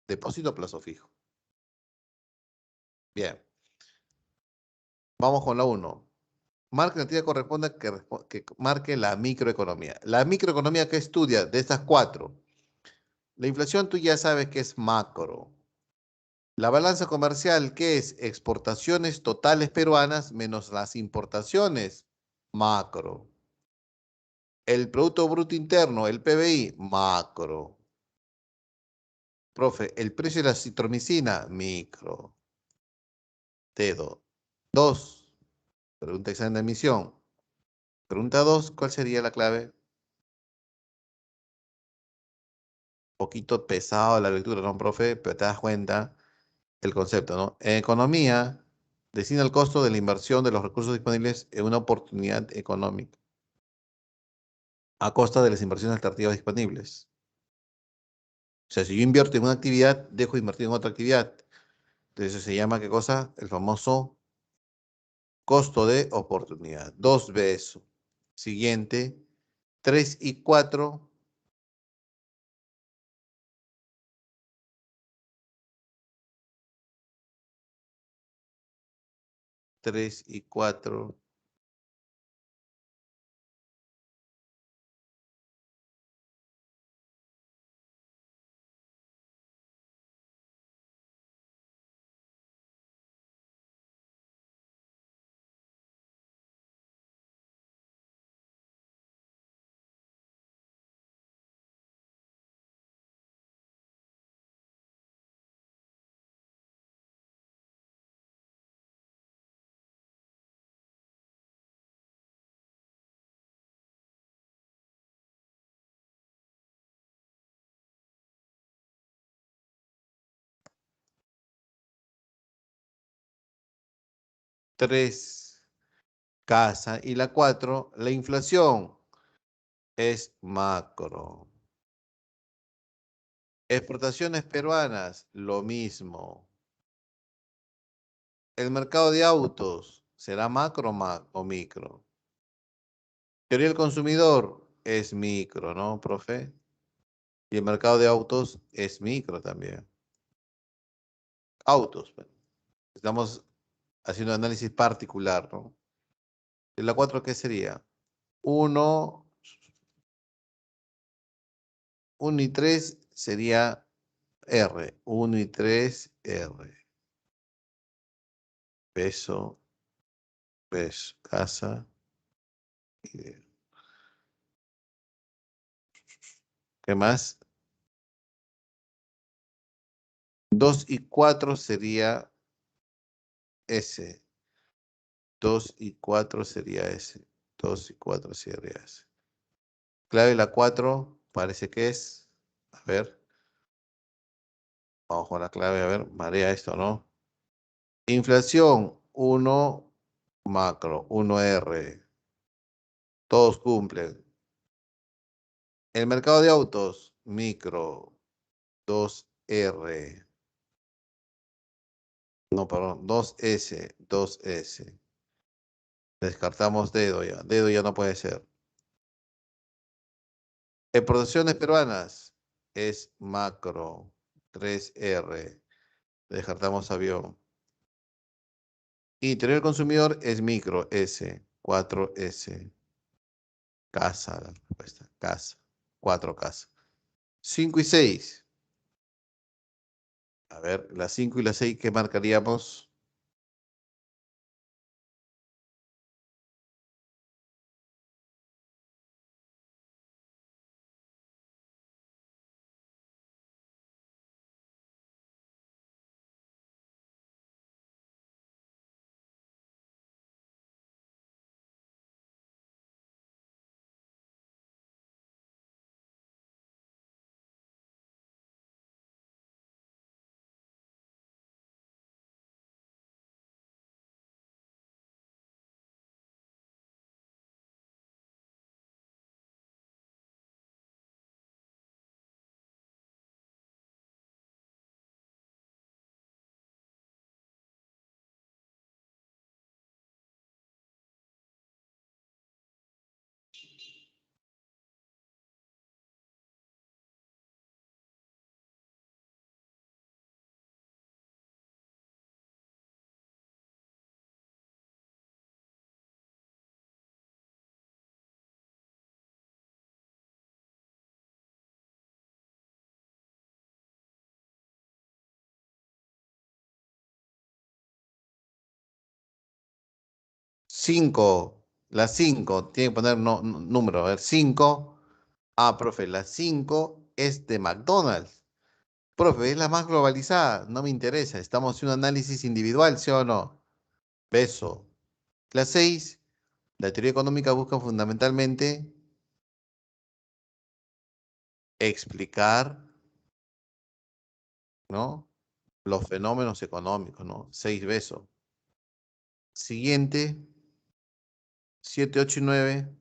Depósito a plazo fijo. Bien, vamos con la uno. Marque la actividad corresponde que marque la microeconomía. La microeconomía que estudia de estas cuatro. La inflación tú ya sabes que es macro. La balanza comercial, ¿qué es? Exportaciones totales peruanas menos las importaciones, macro. El Producto Bruto Interno, el PBI, macro. Profe, el precio de la citromicina, micro. Dedo. Dos. Pregunta examen de admisión. Pregunta dos, ¿cuál sería la clave? Poquito pesado la lectura, ¿no, profe? Pero te das cuenta el concepto, ¿no? En economía, designa el costo de la inversión de los recursos disponibles en una oportunidad económica a costa de las inversiones alternativas disponibles. O sea, si yo invierto en una actividad, dejo de invertir en otra actividad. Entonces eso se llama, ¿qué cosa? El famoso costo de oportunidad. Dos veces. Siguiente. Tres y cuatro. Tres y cuatro. Tres. Casa. Y la cuatro, la inflación es macro. Exportaciones peruanas, lo mismo. El mercado de autos, ¿será macro o micro? Teoría del consumidor es micro, ¿no, profe? Y el mercado de autos es micro también. Autos, pues. Estamos haciendo análisis particular, ¿no? ¿Y la 4 qué sería? Uno 1 y 3 sería R. Uno y 3 R. Peso, peso, casa. y- ¿Qué más? 2 y 4 sería S. 2 y 4 sería S. 2 y 4 sería S. Clave la 4 parece que es. A ver, vamos con la clave, a ver, marea esto, ¿no? Inflación, 1 macro, 1 R. Todos cumplen. El mercado de autos, micro, 2 R. No, perdón, 2 S, 2 S. Descartamos dedo ya. Dedo ya no puede ser. Exportaciones peruanas es macro, 3 R. Descartamos avión. Interior del consumidor es micro, S, 4 S. Casa, la respuesta, casa, 4 casa. 5 y 6. A ver, la 5 y la 6, ¿qué marcaríamos? 5, la 5, tiene que poner número, a ver, 5. Ah, profe, la 5 es de McDonald's. Profe, es la más globalizada, no me interesa. Estamos haciendo un análisis individual, ¿sí o no? Peso. La 6, la teoría económica busca fundamentalmente explicar, ¿no? Los fenómenos económicos, ¿no? 6 besos. Siguiente, 7, 8 y 9.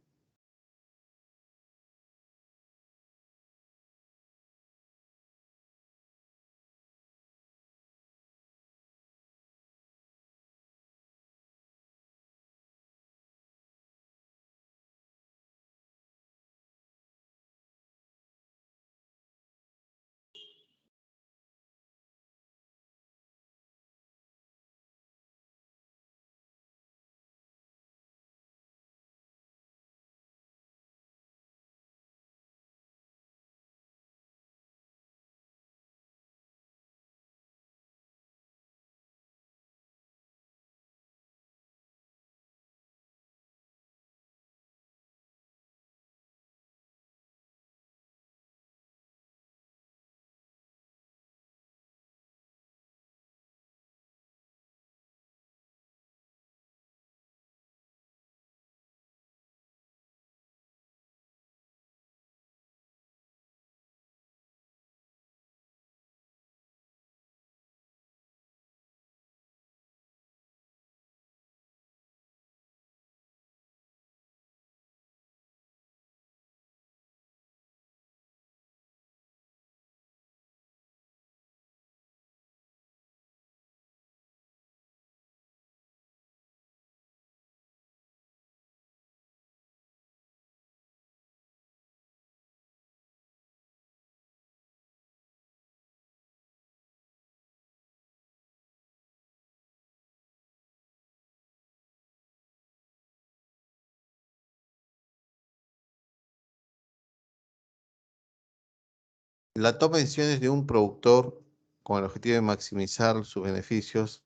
La toma de decisiones de un productor con el objetivo de maximizar sus beneficios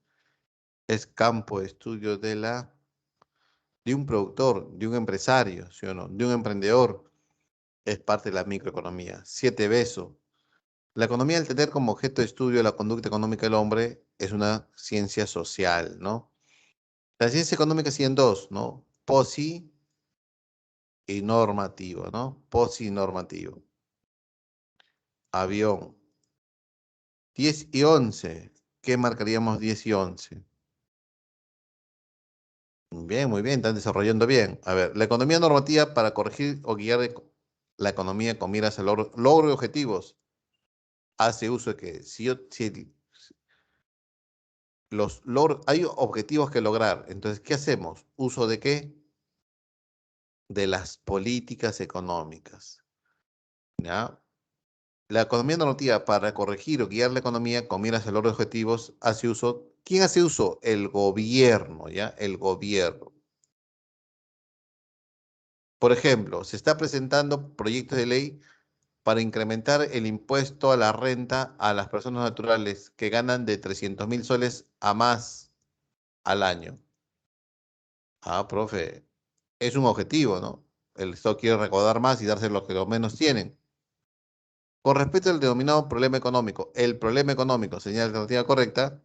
es campo de estudio de un productor, de un empresario, ¿sí o no? De un emprendedor. Es parte de la microeconomía. 7 besos. La economía, al tener como objeto de estudio la conducta económica del hombre, es una ciencia social, ¿no? La ciencia económica siguen dos, ¿no? Posi y normativo, ¿no? Posi y normativo. Avión. 10 y 11. ¿Qué marcaríamos 10 y 11? Bien, muy bien, están desarrollando bien. A ver, la economía normativa para corregir o guiar la economía con miras al logro de objetivos hace uso de que si hay objetivos que lograr, entonces, ¿qué hacemos? ¿Uso de qué? De las políticas económicas, ¿ya? La economía normativa para corregir o guiar la economía con miras al logro de objetivos hace uso. ¿Quién hace uso? El gobierno, ¿ya? El gobierno. Por ejemplo, se está presentando proyectos de ley para incrementar el impuesto a la renta a las personas naturales que ganan de 300.000 soles a más al año. Ah, profe, es un objetivo, ¿no? El Estado quiere recaudar más y darse lo que los menos tienen. Con respecto al denominado problema económico, el problema económico, señal alternativa correcta,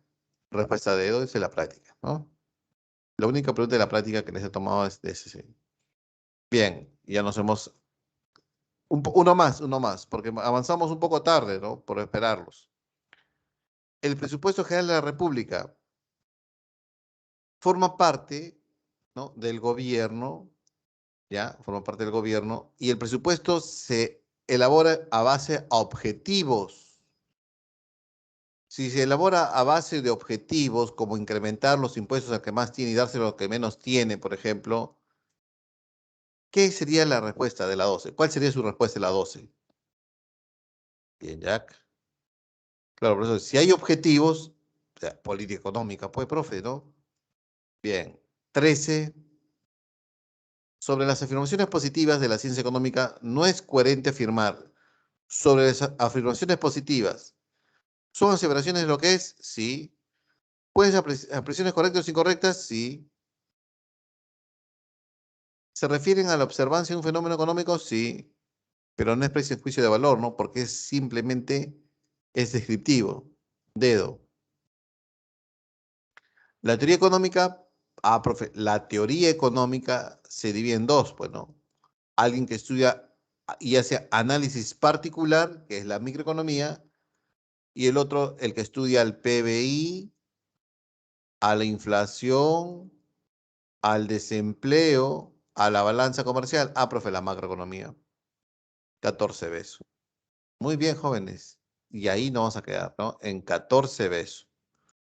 respuesta de dos es la práctica, ¿no? La única pregunta de la práctica que les he tomado es de ese. Sí. Bien, ya nos hemos... uno más, porque avanzamos un poco tarde, ¿no? Por esperarlos. El presupuesto general de la República forma parte, ¿no? Del gobierno, ¿ya? Forma parte del gobierno y el presupuesto se elabora a base a objetivos. Si se elabora a base de objetivos, como incrementar los impuestos al que más tiene y dárselo al que menos tiene, por ejemplo, ¿qué sería la respuesta de la 12? ¿Cuál sería su respuesta de la 12? Bien, Jack. Claro, por eso, si hay objetivos, o sea, política económica, pues, profe, ¿no? Bien. 13. Sobre las afirmaciones positivas de la ciencia económica, no es coherente afirmar sobre las afirmaciones positivas. ¿Son aseveraciones de lo que es? Sí. ¿Pueden ser expresiones correctas o incorrectas? Sí. ¿Se refieren a la observancia de un fenómeno económico? Sí, pero no es precio y juicio de valor, ¿no? Porque simplemente es descriptivo. Dedo. La teoría económica, profe, la teoría económica se divide en dos, pues, ¿no? Alguien que estudia y hace análisis particular, que es la microeconomía, y el otro, el que estudia el PBI, a la inflación, al desempleo, a la balanza comercial. Profe, la macroeconomía. 14 besos. Muy bien, jóvenes. Y ahí nos vamos a quedar, ¿no? En 14 besos.